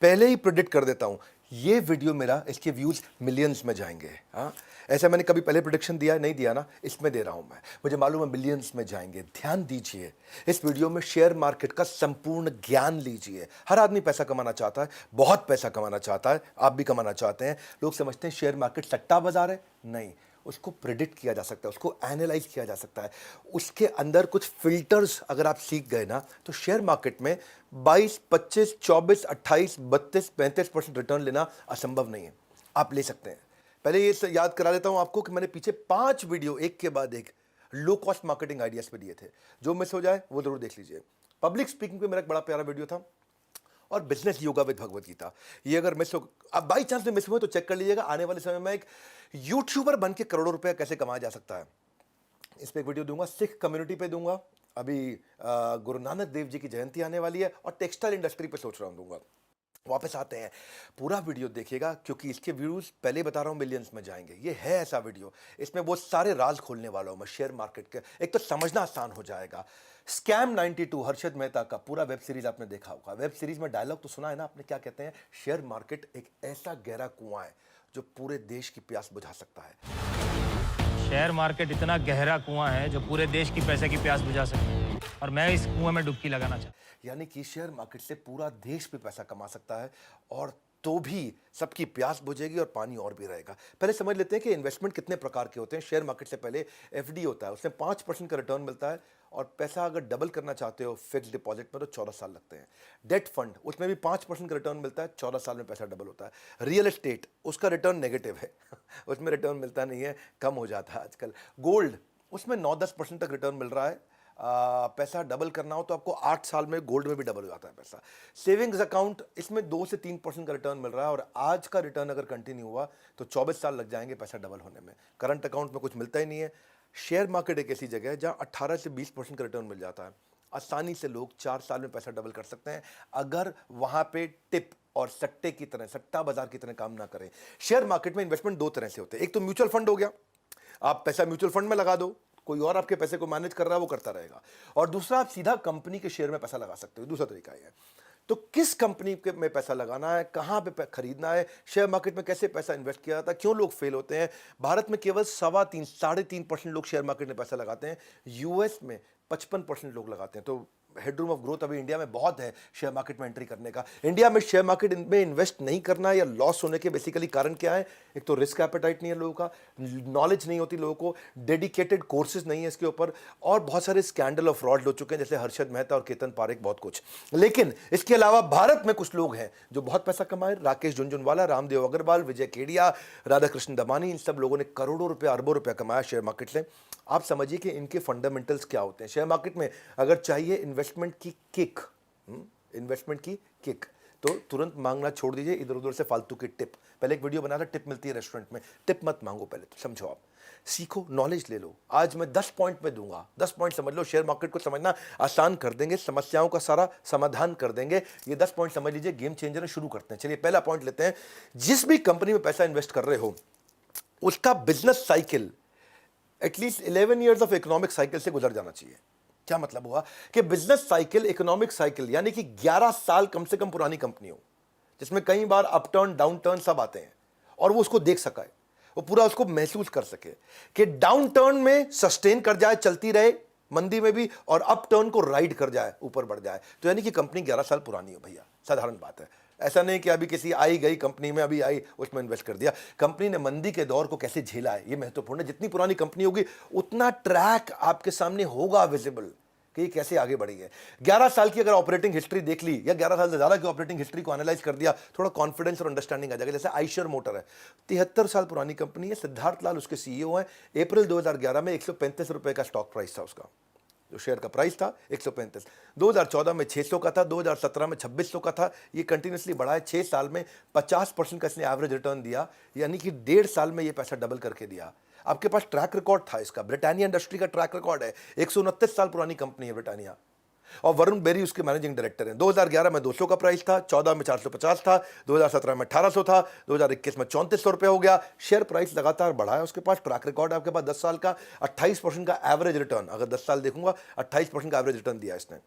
पहले ही प्रिडिक्ट कर देता हूं, ये वीडियो मेरा, इसके व्यूज मिलियंस में जाएंगे। हाँ, ऐसा मैंने कभी पहले प्रिडिक्शन दिया नहीं दिया ना, इसमें दे रहा हूं मैं, मुझे मालूम है मिलियंस में जाएंगे। ध्यान दीजिए, इस वीडियो में शेयर मार्केट का संपूर्ण ज्ञान लीजिए। हर आदमी पैसा कमाना चाहता है, बहुत पैसा कमाना चाहता है, आप भी कमाना चाहते हैं। लोग समझते हैं शेयर मार्केट सट्टा बाजार है, नहीं, उसको प्रिडिक्ट किया जा सकता है, उसको एनालाइज किया जा सकता है। उसके अंदर कुछ फिल्टर्स अगर आप सीख गए ना, तो शेयर मार्केट में 22, 25, 24, 28, 32, 35% रिटर्न लेना असंभव नहीं है। आप ले सकते हैं। पहले ये याद करा देता हूं आपको कि मैंने पीछे 5 वीडियो एक के बाद एक लो कॉस्ट मार्केटिंग आइडियाज पे दिए थे। जो मिस हो जाए वो जरूर देख लीजिए। पब्लिक स्पीकिंग पे मेरा एक बड़ा प्यारा वीडियो था, और business yoga with Bhagavad Gita. ये अगर मिस हो, अब बाई चांस में मिस हुए तो चेक कर लीजिएगा। आने वाले समय में एक यूट्यूबर बन के करोड़ों रुपया कैसे कमाया जा सकता है, इस पर एक वीडियो दूंगा। सिख कम्युनिटी पे दूंगा। अभी गुरु नानक देव जी की जयंती आने वाली है, और टेक्सटाइल इंडस्ट्री पे सोच रहा हूं दूंगा। वापस आते हैं, पूरा वीडियो देखिएगा, क्योंकि इसके व्यूज पहले बता रहा हूं मिलियंस में जाएंगे। ये है ऐसा वीडियो, इसमें वो सारे राज खोलने वाला हूं मैं शेयर मार्केट के। एक तो समझना आसान हो जाएगा। स्कैम 92 हर्षद मेहता का पूरा वेब सीरीज आपने देखा होगा। वेब सीरीज में डायलॉग तो सुना है ना आपने, क्या कहते हैं? शेयर मार्केट एक ऐसा गहरा कुआं है जो पूरे देश की प्यास बुझा सकता है। शेयर मार्केट इतना गहरा कुआं है जो पूरे देश की पैसे की प्यास बुझा सकता है, और मैं इस कुएं में डुबकी लगाना चाहता हूं। यानी कि शेयर मार्केट से पूरा देश भी पैसा कमा सकता है, और तो भी सबकी प्यास बुझेगी और पानी और भी रहेगा। पहले समझ लेते हैं कि इन्वेस्टमेंट कितने प्रकार के होते हैं। शेयर मार्केट से पहले एफडी होता है, उसमें 5% का रिटर्न मिलता है, और पैसा अगर डबल करना चाहते हो फिक्स डिपॉजिट में तो 14 साल लगते हैं। डेट फंड, उसमें भी 5% का रिटर्न मिलता है, 14 साल में पैसा डबल होता है। रियल एस्टेट, उसका रिटर्न नेगेटिव है उसमें रिटर्न मिलता नहीं है, कम हो जाता है आजकल। गोल्ड, उसमें 9-10% तक रिटर्न मिल रहा है। पैसा डबल करना हो तो आपको 8 साल में गोल्ड में भी डबल हो जाता है पैसा। सेविंग्स अकाउंट, इसमें 2 से 3% का रिटर्न मिल रहा है, और आज का रिटर्न अगर कंटिन्यू हुआ तो 24 साल लग जाएंगे पैसा डबल होने में। करंट अकाउंट में कुछ मिलता ही नहीं है। शेयर मार्केट एक ऐसी जगह है जहां 18 से 20% का रिटर्न मिल जाता है। आसानी से लोग 4 साल में पैसा डबल कर सकते हैं, अगर वहां पे टिप और सट्टे की तरह, सट्टा बाजार की तरह काम ना करें। शेयर मार्केट में इन्वेस्टमेंट 2 तरह से होते हैं। एक तो म्यूचुअल फंड हो गया, आप पैसा म्यूचुअल फंड में लगा दो, कोई और आपके पैसे को मैनेज कर रहा है, वो करता रहेगा। और दूसरा, आप सीधा कंपनी के शेयर में पैसा लगा सकते हो। दूसरा तरीका है। तो किस कंपनी के में पैसा लगाना है, कहां पे खरीदना है, शेयर मार्केट में कैसे पैसा इन्वेस्ट किया जाता है, क्यों लोग फेल होते हैं? भारत में केवल 3.25-3.5% लोग शेयर मार्केट में पैसा लगाते हैं। यूएस में 55% लोग लगाते हैं। तो हेडरूम ऑफ ग्रोथ अभी इंडिया में बहुत है शेयर मार्केट में एंट्री करने का। इंडिया में शेयर मार्केट में इन्वेस्ट नहीं करना या लॉस होने के बेसिकली कारण क्या है? एक तो रिस्क एपेटाइट नहीं है लोगों का, नॉलेज नहीं होती लोगों को, डेडिकेटेड कोर्सेज नहीं है इसके ऊपर, और बहुत सारे स्कैंडल और फ्रॉड हो चुके हैं, जैसे हर्षद मेहता और केतन पारेख, बहुत कुछ। लेकिन इसके अलावा भारत में कुछ लोग हैं जो बहुत पैसा कमाए। राकेश झुनझुनवाला, रामदेव अग्रवाल, विजय केडिया, राधाकृष्ण दमानी, इन सब लोगों ने करोड़ों रुपए, अरबों रुपया कमाया शेयर मार्केट से। आप समझिए कि इनके फंडामेंटल्स क्या होते हैं। शेयर मार्केट में अगर चाहिए इन्वेस्टमेंट की किक, इन्वेस्टमेंट की किक, तो तुरंत मांगना छोड़ दीजिए इधर उधर से फालतू की टिप। पहले एक वीडियो बनाया था, टिप मिलती है रेस्टोरेंट में, टिप मत मांगो, पहले तो समझो, आप सीखो, नॉलेज ले लो। आज मैं 10 पॉइंट में दूंगा, 10 पॉइंट समझ लो, शेयर मार्केट को समझना आसान कर देंगे, समस्याओं का सारा समाधान कर देंगे। ये 10 पॉइंट समझ लीजिए, गेम चेंजर है। शुरू करते हैं। चलिए पहला पॉइंट लेते हैं। जिस भी कंपनी में पैसा इन्वेस्ट कर रहे हो, उसका business cycle at least 11 years of economic cycle से गुजर जाना चाहिए। क्या मतलब हुआ कि बिजनेस साइकिल, इकोनॉमिक साइकिल, यानी कि 11 साल कम से कम पुरानी कंपनी हो, जिसमें कई बार अप टर्न डाउन टर्न सब आते हैं, और वो उसको देख सका है, वो पूरा उसको महसूस कर सके कि डाउन टर्न में सस्टेन कर जाए, चलती रहे मंदी में भी, और अप टर्न को राइड कर जाए, ऊपर बढ़ जाए। तो यानी कि कंपनी 11 साल पुरानी हो भैया, साधारण बात है। ऐसा नहीं कि अभी किसी आई गई कंपनी में अभी आई उसमें इन्वेस्ट कर दिया। कंपनी ने मंदी के दौर को कैसे झेला है, ये महत्वपूर्ण है। जितनी पुरानी कंपनी होगी उतना ट्रैक आपके सामने होगा विजिबल कि ये कैसे आगे बढ़ी है। 11 साल की अगर ऑपरेटिंग हिस्ट्री देख ली, या 11 साल से ज्यादा की ऑपरेटिंग हिस्ट्री को एनालाइज कर दिया, थोड़ा कॉन्फिडेंस और अंडरस्टैंडिंग आ जाएगा। जैसे आइशर मोटर है, 73 साल पुरानी कंपनी है, सिद्धार्थ लाल उसके सीईओ हैं। अप्रैल 2011 में 135 रुपए का स्टॉक प्राइस था उसका, जो शेयर का प्राइस था 135। 2014 में 600 का था, 2017 में 2600 का था। ये कंटिन्यूसली बढ़ा है। 6 साल में 50% का इसने एवरेज रिटर्न दिया, यानी कि 1.5 साल में ये पैसा डबल करके दिया। आपके पास ट्रैक रिकॉर्ड था इसका। ब्रिटानिया इंडस्ट्री का ट्रैक रिकॉर्ड है, 129 साल पुरानी कंपनी है ब्रिटानिया, और वरुण बेरी उसके मैनेजिंग डायरेक्टर हैं। 2011 में 200 का प्राइस था, 14 में 450 था, 2017 में 1800 था, 2021 में 3400 रुपये हो गया। शेयर प्राइस लगातार बढ़ा है। उसके पास ट्रैक रिकॉर्ड है आपके पास 10 साल का, 28% का एवरेज रिटर्न। अगर 10 साल देखूंगा 28% का एवरेज रिटर्न दिया इसने।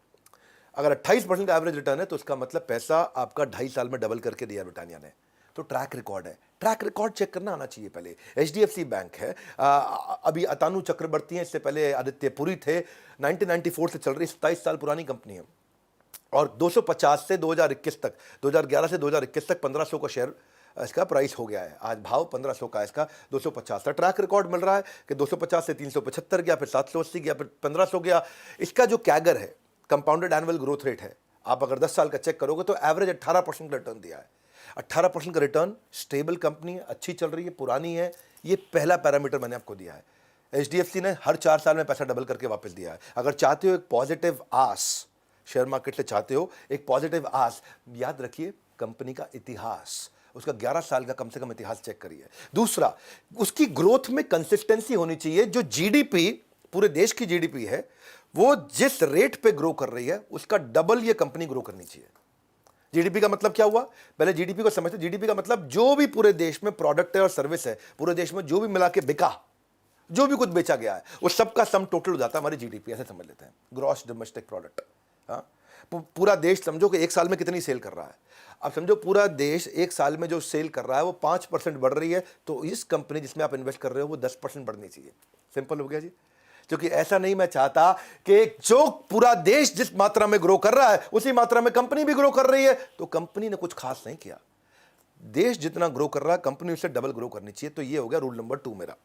अगर 28% का एवरेज रिटर्न है तो उसका मतलब पैसा आपका 2.5 साल में डबल करके दिया ब्रिटानिया ने। तो ट्रैक रिकॉर्ड है, ट्रैक रिकॉर्ड चेक करना आना चाहिए पहले। एचडीएफसी बैंक है, अभी अतानु चक्रवर्ती हैं, इससे पहले आदित्य पुरी थे, 1994 से चल रही 27 साल पुरानी कंपनी है और 250 से 2021 तक, 2011 से 2021 तक 1500 का शेयर इसका प्राइस हो गया है। आज भाव 1500 का, इसका 250 का ट्रैक रिकॉर्ड मिल रहा है कि 250 से 375 गया, फिर 780 गया, फिर 1500 गया। इसका जो कैगर है, कंपाउंडेड एनुअल ग्रोथ रेट है, आप अगर 10 साल का चेक करोगे तो एवरेज 18% का रिटर्न दिया है। 18% का रिटर्न, स्टेबल कंपनी है, अच्छी चल रही है, पुरानी है, ये पहला पैरामीटर मैंने आपको दिया है। एचडीएफसी ने हर 4 साल में पैसा डबल करके वापस दिया है। अगर चाहते हो एक पॉजिटिव आस शेयर मार्केट से, चाहते हो एक पॉजिटिव आस, याद रखिए कंपनी का इतिहास, उसका 11 साल का कम से कम इतिहास चेक करिए। दूसरा, उसकी ग्रोथ में कंसिस्टेंसी होनी चाहिए। जो जीडीपी, पूरे देश की जीडीपी है, वो जिस रेट पे ग्रो कर रही है उसका डबल ये कंपनी ग्रो करनी चाहिए। जीडीपी का मतलब क्या हुआ, पहले जीडीपी को समझते। जीडीपी का मतलब जो भी पूरे देश में प्रोडक्ट है और सर्विस है, पूरे देश में जो भी मिला के बिका, जो भी कुछ बेचा गया है, उस सबका सम टोटल हो जाता है हमारी जीडीपी, ऐसे समझ लेते हैं, ग्रॉस डोमेस्टिक प्रोडक्ट। हाँ, पूरा देश समझो कि एक साल में कितनी सेल कर रहा है। अब समझो पूरा देश एक साल में जो सेल कर रहा है वो 5% बढ़ रही है, तो इस कंपनी जिसमें आप इन्वेस्ट कर रहे हो वो 10% बढ़नी चाहिए। सिंपल हो गया जी। क्योंकि ऐसा नहीं मैं चाहता कि जो पूरा देश जिस मात्रा में ग्रो कर रहा है उसी मात्रा में कंपनी भी ग्रो कर रही है, तो कंपनी ने कुछ खास नहीं किया। देश जितना ग्रो कर रहा है कंपनी उससे डबल ग्रो करनी चाहिए। तो ये हो गया रूल नंबर 2 मेरा।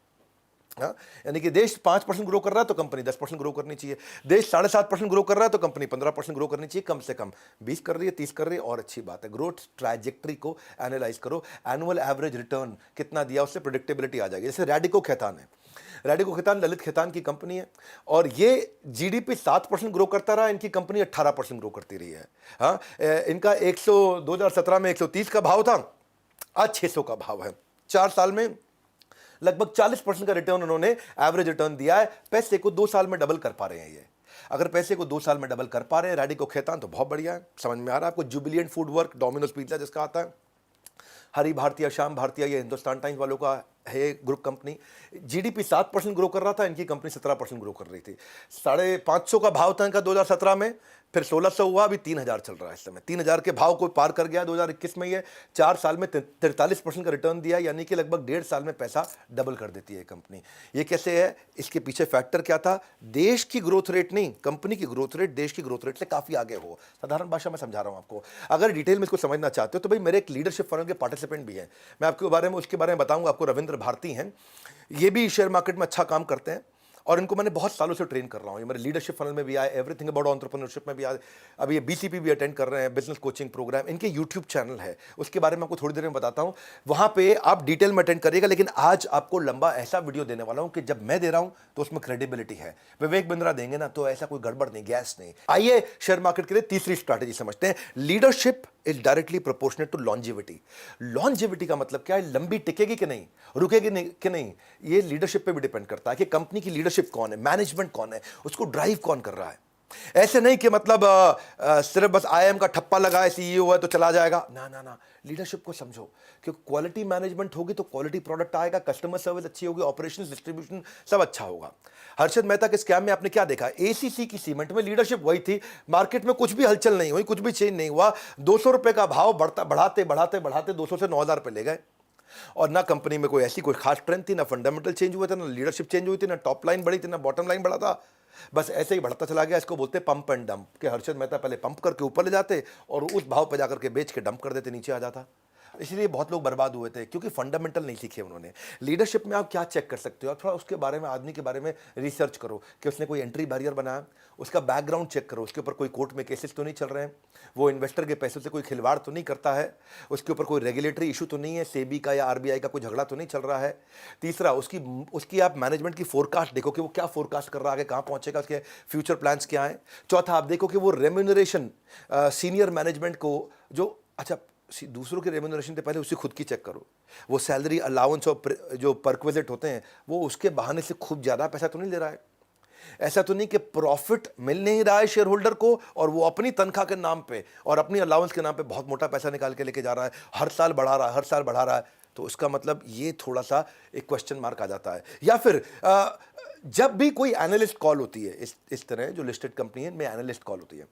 हाँ, यानी कि देश 5% ग्रो कर रहा है तो कंपनी 10% ग्रो करनी चाहिए। देश 7.5% ग्रो कर रहा है तो कंपनी 15% ग्रो करनी चाहिए। कम से कम 20 कर रही है, 30 कर रही है, और अच्छी बात है। ग्रोथ ट्रैजेक्टरी को एनालाइज करो, एनुअल एवरेज रिटर्न कितना दिया, उससे प्रेडिक्टेबिलिटी आ जाएगी। जैसे रैडिको खैतान है, रैडिको खैतान ललित खैतान की कंपनी है और ये जीडीपी 7% ग्रो करता रहा, इनकी कंपनी 18% ग्रो करती रही है। हाँ, इनका 2017 में 130 का भाव था, आज 600 का भाव है। 4 साल में लगभग 40% का रिटर्न उन्होंने एवरेज रिटर्न दिया है। पैसे को 2 साल में डबल कर पा रहे हैं ये। अगर पैसे को 2 साल में डबल कर पा रहे हैं रैडिको खैतान, तो बहुत बढ़िया है। समझ में आ रहा है आपको। जुबिलिएंट फूड वर्क, डोमिनोज पिज्जा जिसका आता है, हरी भारतीय, श्याम भारतीय, ये हिंदुस्तान टाइम्स वालों का है ग्रुप कंपनी। जीडीपी 7% ग्रो कर रहा था, इनकी कंपनी 17% ग्रो कर रही थी। 550 का भाव था इनका 2017 में, फिर 1600 हुआ, अभी 3000 चल रहा है इस समय। 3000 के भाव को पार कर गया 2021 में। ये 4 साल में 43% का रिटर्न दिया, यानी कि लगभग 1.5 साल में पैसा डबल कर देती है कंपनी। ये कैसे है, इसके पीछे फैक्टर क्या था? देश की ग्रोथ रेट नहीं, कंपनी की ग्रोथ रेट देश की ग्रोथ रेट से काफी आगे हो। साधारण भाषा में समझा रहा हूं आपको। अगर डिटेल में इसको समझना चाहते हो तो भाई मेरे एक लीडरशिप फर्म के पार्टिसिपेंट भी हैं, मैं आपके बारे में उसके बारे में बताऊंगा आपको। रविंद्र भारती हैं, ये भी शेयर मार्केट में अच्छा काम करते हैं और इनको मैंने बहुत सालों से ट्रेन कर रहा हूँ। ये मेरे लीडरशिप फनल में भी आए, एवरीथिंग अबाउट एंटरप्रेन्योरशिप में भी आए, अभी ये बीसीपी भी अटेंड कर रहे हैं, बिजनेस कोचिंग प्रोग्राम। इनके यूट्यूब चैनल है, उसके बारे में आपको थोड़ी देर में बताता हूँ। वहाँ पे आप डिटेल में अटेंड करिएगा, लेकिन आज आपको लंबा ऐसा वीडियो देने वाला हूँ कि जब मैं दे रहा हूँ तो उसमें क्रेडिबिलिटी है। विवेक बिंद्रा देंगे ना तो ऐसा कोई गड़बड़ नहीं, गैस नहीं। आइए शेयर मार्केट के लिए तीसरी स्ट्रैटेजी समझते हैं। Leadership is directly proportionate to longevity. Longevity का मतलब क्या है? लंबी टिकेगी कि नहीं, रुकेगी नहीं कि नहीं, ये लीडरशिप पे भी डिपेंड करता है कि कंपनी की लीडरशिप कौन है, मैनेजमेंट कौन है, उसको ड्राइव कौन कर रहा है। ऐसे नहीं कि मतलब सिर्फ बस आईएम का ठप्पा लगा है, सीईओ है तो चला जाएगा। ना ना ना, लीडरशिप को समझो, क्योंकि क्वालिटी मैनेजमेंट होगी तो क्वालिटी प्रोडक्ट आएगा, कस्टमर सर्विस अच्छी होगी, ऑपरेशंस, डिस्ट्रीब्यूशन सब अच्छा होगा। हर्षद मेहता के स्कैम में आपने क्या देखा? एसीसी की सीमेंट में लीडरशिप वही थी, मार्केट में कुछ भी हलचल नहीं हुई, कुछ भी चेंज नहीं हुआ। 200 रुपए का भाव बढ़ाते बढ़ाते बढ़ाते 200 से 9000 पे ले गए, और ना कंपनी में कोई ऐसी कोई खास ट्रेंड थी, ना फंडामेंटल चेंज हुए थे, ना लीडरशिप चेंज हुई थी, ना टॉप लाइन बढ़ी थी, ना बॉटम लाइन बढ़ा था। बस ऐसे ही बढ़ता चला गया। इसको बोलते पंप एंड डंप, कि हर्षद मेहता पहले पंप करके ऊपर ले जाते और उस भाव पर जाकर के बेच के डंप कर देते, नीचे आ जाता। इसलिए बहुत लोग बर्बाद हुए थे, क्योंकि फंडामेंटल नहीं सीखे उन्होंने। लीडरशिप में आप क्या चेक कर सकते हो? आप थोड़ा उसके बारे में, आदमी के बारे में रिसर्च करो कि उसने कोई एंट्री बैरियर बनाया, उसका बैकग्राउंड चेक करो, उसके ऊपर कोई कोर्ट में केसेस तो नहीं चल रहे हैं, वो इन्वेस्टर के पैसों से कोई खिलवाड़ तो नहीं करता है, उसके ऊपर कोई रेगुलेटरी इशू तो नहीं है, सेबी का या आरबीआई का कोई झगड़ा तो नहीं चल रहा है। तीसरा, उसकी आप मैनेजमेंट की फोरकास्ट देखो कि वो क्या फोरकास्ट कर रहा है, आगे कहाँ पहुंचेगा, उसके फ्यूचर प्लान्स क्या हैं। चौथा, आप देखो कि वो रेम्यूनरेशन सीनियर मैनेजमेंट को जो, अच्छा दूसरों के रेम्यूनरेशन से पहले उसकी खुद की चेक करो। वो सैलरी अलाउंस और जो परक्विजिट होते हैं वो उसके बहाने से खूब ज़्यादा पैसा तो नहीं ले रहा है। ऐसा तो नहीं कि प्रॉफिट मिल नहीं रहा है शेयर होल्डर को और वो अपनी तनख्वाह के नाम पे और अपनी अलाउंस के नाम पे बहुत मोटा पैसा निकाल के लेके जा रहा है, हर साल बढ़ा रहा है, हर साल बढ़ा रहा है। तो उसका मतलब ये थोड़ा सा एक क्वेश्चन मार्क आ जाता है। या फिर जब भी कोई एनालिस्ट कॉल होती है, इस तरह जो लिस्टेड कंपनी है इनमें एनालिस्ट कॉल होती है,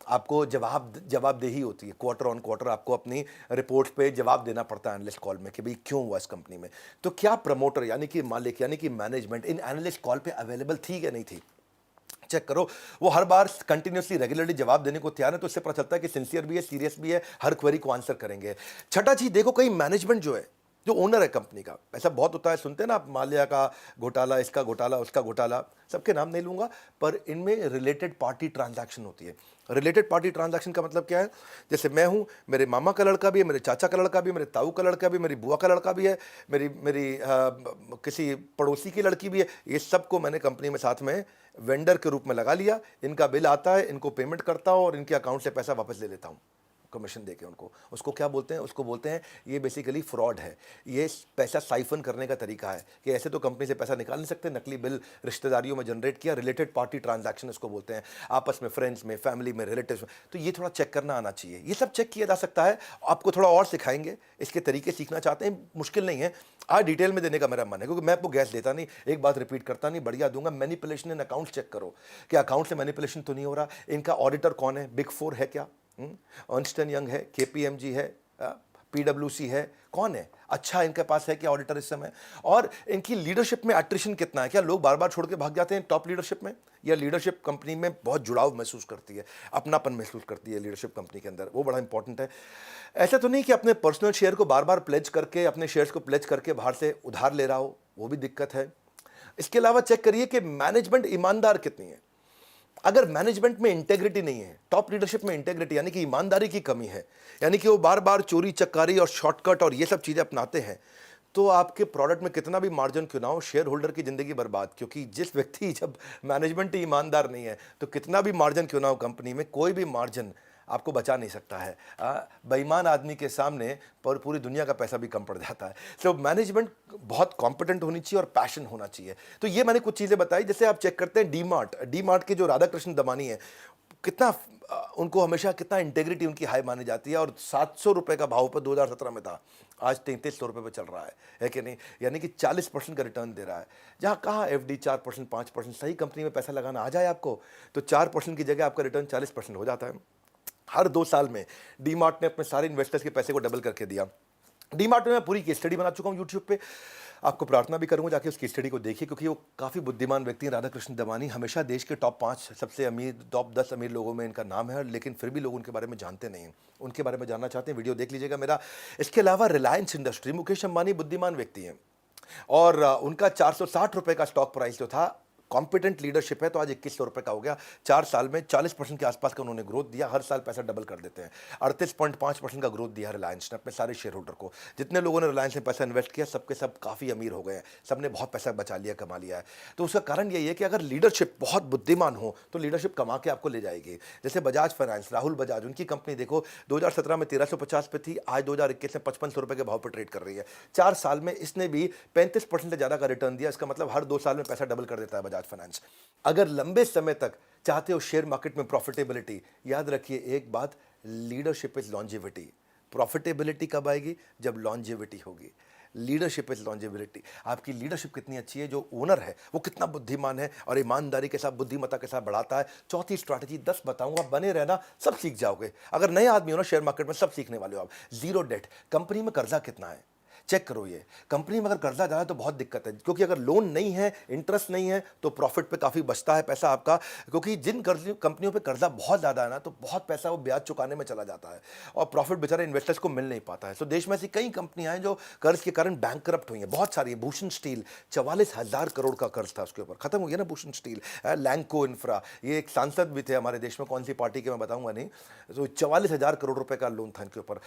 आपको जवाबदेही होती है, क्वार्टर ऑन क्वार्टर आपको अपनी रिपोर्ट्स पे जवाब देना पड़ता है एनालिस्ट कॉल में कि भाई क्यों हुआ इस कंपनी में। तो क्या प्रमोटर यानी कि मालिक यानी कि मैनेजमेंट इन एनालिस्ट कॉल पे अवेलेबल थी या नहीं थी? चेक करो। वो हर बार कंटिन्यूअसली रेगुलरली जवाब देने को तैयार है, तो इससे पता चलता है कि सिंसियर भी है, सीरियस भी है, हर क्वेरी को आंसर करेंगे। छठा चीज देखो, कहीं मैनेजमेंट जो है, जो ओनर है कंपनी का, ऐसा बहुत होता है, सुनते हैं ना आप, माल्या का घोटाला, इसका घोटाला, उसका घोटाला, सबके नाम नहीं लूंगा, पर इनमें रिलेटेड पार्टी ट्रांजैक्शन होती है। रिलेटेड पार्टी ट्रांजैक्शन का मतलब क्या है? जैसे मैं हूं, मेरे मामा का लड़का भी है, मेरे चाचा का लड़का भी है, मेरे ताऊ का लड़का भी है, मेरी बुआ का लड़का भी है, मेरी मेरी किसी पड़ोसी की लड़की भी है। ये सबको मैंने कंपनी में साथ में वेंडर के रूप में लगा लिया। इनका बिल आता है, इनको पेमेंट करता हूं और इनके अकाउंट से पैसा वापस ले लेता हूं कमीशन देके उनको। उसको क्या बोलते हैं? उसको बोलते हैं, ये बेसिकली फ्रॉड है। ये पैसा साइफन करने का तरीका है कि ऐसे तो कंपनी से पैसा निकाल नहीं सकते, नकली बिल रिश्तेदारियों में जनरेट किया, रिलेटेड पार्टी ट्रांजैक्शन इसको बोलते हैं, आपस में, फ्रेंड्स में, फैमिली में, रिलेटिव्स में। तो ये थोड़ा चेक करना आना चाहिए। ये सब चेक किया जा सकता है। आपको थोड़ा और सिखाएंगे, इसके तरीके सीखना चाहते हैं, मुश्किल नहीं है। आज डिटेल में देने का मेरा मन है, क्योंकि मैं आपको गैस देता नहीं, एक बात रिपीट करता नहीं, बढ़िया दूंगा। मैनिपुलेशन इन अकाउंट चेक करो कि अकाउंट से मैनिपुलेशन तो नहीं हो रहा। इनका ऑडिटर कौन है? बिग फोर है क्या? अर्न्स्ट एंड यंग है, केपीएमजी है, पीडब्ल्यूसी है, कौन है? अच्छा इनके पास है क्या ऑडिटर इस समय? और इनकी लीडरशिप में एट्रिशन कितना है? क्या लोग बार बार छोड़ के भाग जाते हैं टॉप लीडरशिप में, या लीडरशिप कंपनी में बहुत जुड़ाव महसूस करती है, अपनापन महसूस करती है लीडरशिप कंपनी के अंदर? वो बड़ा इंपॉर्टेंट है। ऐसा तो नहीं कि अपने पर्सनल शेयर को बार बार प्लेज करके, अपने शेयर्स को प्लेज करके बाहर से उधार ले रहा हो, वो भी दिक्कत है। इसके अलावा चेक करिए कि मैनेजमेंट ईमानदार कितनी है। अगर मैनेजमेंट में इंटेग्रिटी नहीं है, टॉप लीडरशिप में इंटेग्रिटी यानी कि ईमानदारी की कमी है, यानी कि वो बार बार चोरी चक्कारी और शॉर्टकट और ये सब चीज़ें अपनाते हैं, तो आपके प्रोडक्ट में कितना भी मार्जिन क्यों ना हो, शेयर होल्डर की जिंदगी बर्बाद। क्योंकि जिस व्यक्ति, जब मैनेजमेंट ही ईमानदार नहीं है, तो कितना भी मार्जिन क्यों ना हो कंपनी में, कोई भी मार्जिन आपको बचा नहीं सकता है। बेईमान आदमी के सामने पर पूरी दुनिया का पैसा भी कम पड़ जाता है। सो मैनेजमेंट बहुत कॉम्पिटेंट होनी चाहिए और पैशन होना चाहिए। तो ये मैंने कुछ चीज़ें बताई। जैसे आप चेक करते हैं डी मार्ट के जो राधा कृष्ण दमानी है, कितना उनको हमेशा कितना इंटेग्रिटी उनकी हाई मानी जाती है, और 700 रुपये का भाव पर 2017 में था, आज 3300 रुपये पर चल रहा है कि नहीं? यानी कि 40% का रिटर्न दे रहा है। जहाँ कहाँ एफडी 4%, 5%, सही कंपनी में पैसा लगाना आ जाए आपको, तो 4% की जगह आपका रिटर्न 40% हो जाता है। हर 2 साल में डी मार्ट ने अपने सारे इन्वेस्टर्स के पैसे को डबल करके दिया। डी मार्ट में मैं पूरी केस स्टडी बना चुका हूँ यूट्यूब पे, आपको प्रार्थना भी करूंगा जाके उस केस स्टडी को देखिए, क्योंकि वो काफ़ी बुद्धिमान व्यक्ति हैं। राधा कृष्ण दमानी हमेशा देश के टॉप 5 सबसे अमीर, टॉप 10 अमीर लोगों में इनका नाम है, लेकिन फिर भी लोग उनके बारे में जानते नहीं हैं। उनके बारे में जानना चाहते हैं, वीडियो देख लीजिएगा मेरा। इसके अलावा रिलायंस इंडस्ट्री, मुकेश अंबानी बुद्धिमान व्यक्ति हैं, और उनका 460 रुपये का स्टॉक प्राइस जो था, कॉम्पिटेंट लीडरशिप है, तो आज 2100 रुपये का हो गया। 4 साल में 40% के आसपास का उन्होंने ग्रोथ दिया। हर साल पैसा डबल कर देते हैं। 38.5% का ग्रोथ दिया रिलायंस ने अपने सारे शेयर होल्डर को। जितने लोगों ने रिलायंस में पैसा इन्वेस्ट किया, सबके सब काफ़ी अमीर हो गए हैं, सबने बहुत पैसा बचा लिया, कमा लिया है। तो उसका कारण यही है कि अगर लीडरशिप बहुत बुद्धिमान हो, तो लीडरशिप कमा के आपको ले जाएगी। जैसे बजाज फाइनेंस, राहुल बजाज, उनकी कंपनी देखो 2017 में 1350 पे थी, आज 2021 में 5500 रुपये के भाव पर ट्रेड कर रही है। 4 साल में इसने भी 35% से ज़्यादा का रिटर्न दिया। इसका मतलब हर 2 साल में पैसा डबल कर देता है बजाज फाइनेंस। अगर लंबे समय तक चाहते हो शेयर मार्केट में प्रॉफिटेबिलिटी, याद रखिए एक बात, लीडरशिप इज लॉन्जेविटी। प्रॉफिटेबिलिटी कब आएगी? जब लॉन्जेविटी होगी। Leadership is longevity. आपकी लीडरशिप कितनी अच्छी है, जो ओनर है वो कितना बुद्धिमान है और ईमानदारी के साथ, बुद्धिमत्ता के साथ बढ़ाता है। चौथी स्ट्रैटेजी 10 बताऊंगा, बने रहना, सब सीख जाओगे। अगर नए आदमी हो ना शेयर मार्केट में, सब सीखने वाले हो आप। Zero date. कंपनी में कर्जा कितना है चेक करो। ये कंपनी में अगर कर्जा जा रहा है तो बहुत दिक्कत है, क्योंकि अगर लोन नहीं है, इंटरेस्ट नहीं है, तो प्रॉफिट पे काफ़ी बचता है पैसा आपका। क्योंकि जिन कंपनियों पे कर्जा बहुत ज़्यादा है ना, तो बहुत पैसा वो ब्याज चुकाने में चला जाता है, और प्रॉफिट बेचारे इन्वेस्टर्स को मिल नहीं पाता है। तो देश में ऐसी कई कंपनियां हैं जो कर्ज के कारण बैंकरप्ट हुई हैं, बहुत सारी। भूषण स्टील, 44,000 करोड़ का कर्ज था उसके ऊपर, खत्म हो गया ना भूषण स्टील। लैंको इंफ्रा, ये एक सांसद भी थे हमारे देश में, कौन सी पार्टी के मैं बताऊंगा नहीं, तो 44,000 करोड़ रुपए का लोन था इनके ऊपर।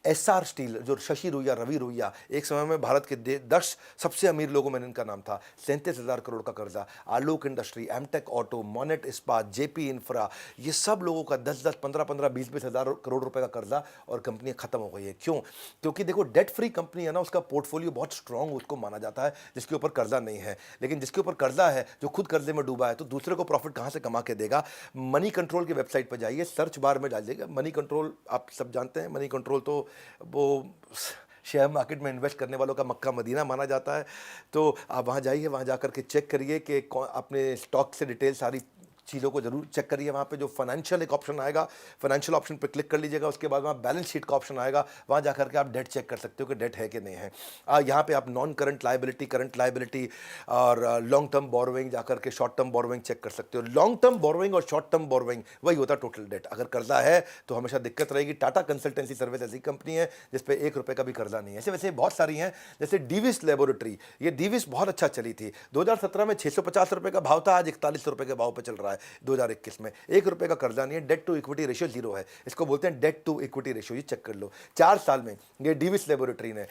एसआर स्टील, जो शशि रुइया, रवि रुइया, एक समय में भारत के 10 सबसे अमीर लोगों में इनका नाम था, 37,000 करोड़ का कर्जा। आलोक इंडस्ट्री, एमटेक ऑटो, मोनेट इस्पात, जेपी इंफ्रा, ये सब लोगों का 10-10, 15-15, 20-20 हज़ार करोड़ रुपए का कर्जा, और कंपनी खत्म हो गई है। क्यों? क्योंकि देखो डेट फ्री कंपनी है ना, उसका पोर्टफोलियो बहुत स्ट्रांग उसको माना जाता है, जिसके ऊपर कर्जा नहीं है। लेकिन जिसके ऊपर कर्जा है, जो खुद कर्जे में डूबा है, तो दूसरे को प्रॉफिट कहां से कमा के देगा? मनी कंट्रोल की वेबसाइट पर जाइए, सर्च बार में डालिएगा मनी कंट्रोल। आप सब जानते हैं मनी कंट्रोल तो वो शेयर मार्केट में इन्वेस्ट करने वालों का मक्का मदीना माना जाता है। तो आप वहाँ जाइए, वहाँ जा कर के चेक करिए कि अपने स्टॉक से डिटेल सारी चीज़ों को जरूर चेक करिए। वहाँ पे जो फाइनेंशियल एक ऑप्शन आएगा, फाइनेंशियल ऑप्शन पे क्लिक कर लीजिएगा। उसके बाद वहाँ बैलेंस शीट का ऑप्शन आएगा, वहाँ जाकर के आप डेट चेक कर सकते हो कि डेट है कि नहीं है। यहाँ पे आप non current liability, current liability और लॉन्ग टर्म बोरोइंग जाकर के शॉर्ट टर्म बोरोइंग चेक कर सकते हो। लॉन्ग टर्म बोरोइंग और शॉर्ट टर्म बोरोइंग वही होता है टोटल डेट। अगर कर्जा है तो हमेशा दिक्कत रहेगी। टाटा कंसल्टेंसी सर्विस ऐसी कंपनी है जिसपे 1 रुपये का भी कर्जा नहीं है। ऐसे वैसे बहुत सारी हैं, जैसे डीविस लेबोरेटरी, ये डीविस बहुत अच्छा चली थी। 2017 में 650 रुपये का भाव था, आज 41 रुपये के भाव पे चल रहा है 2021 में। 1 रुपये का कर्जा नहीं है, डेट टू इक्विटी रेशियो 0 है। इसको बोलते हैं डेट टू इक्विटी रेशियो। ये चेक कर लो। 4 साल में ये डीविस लेबोरेटरी ने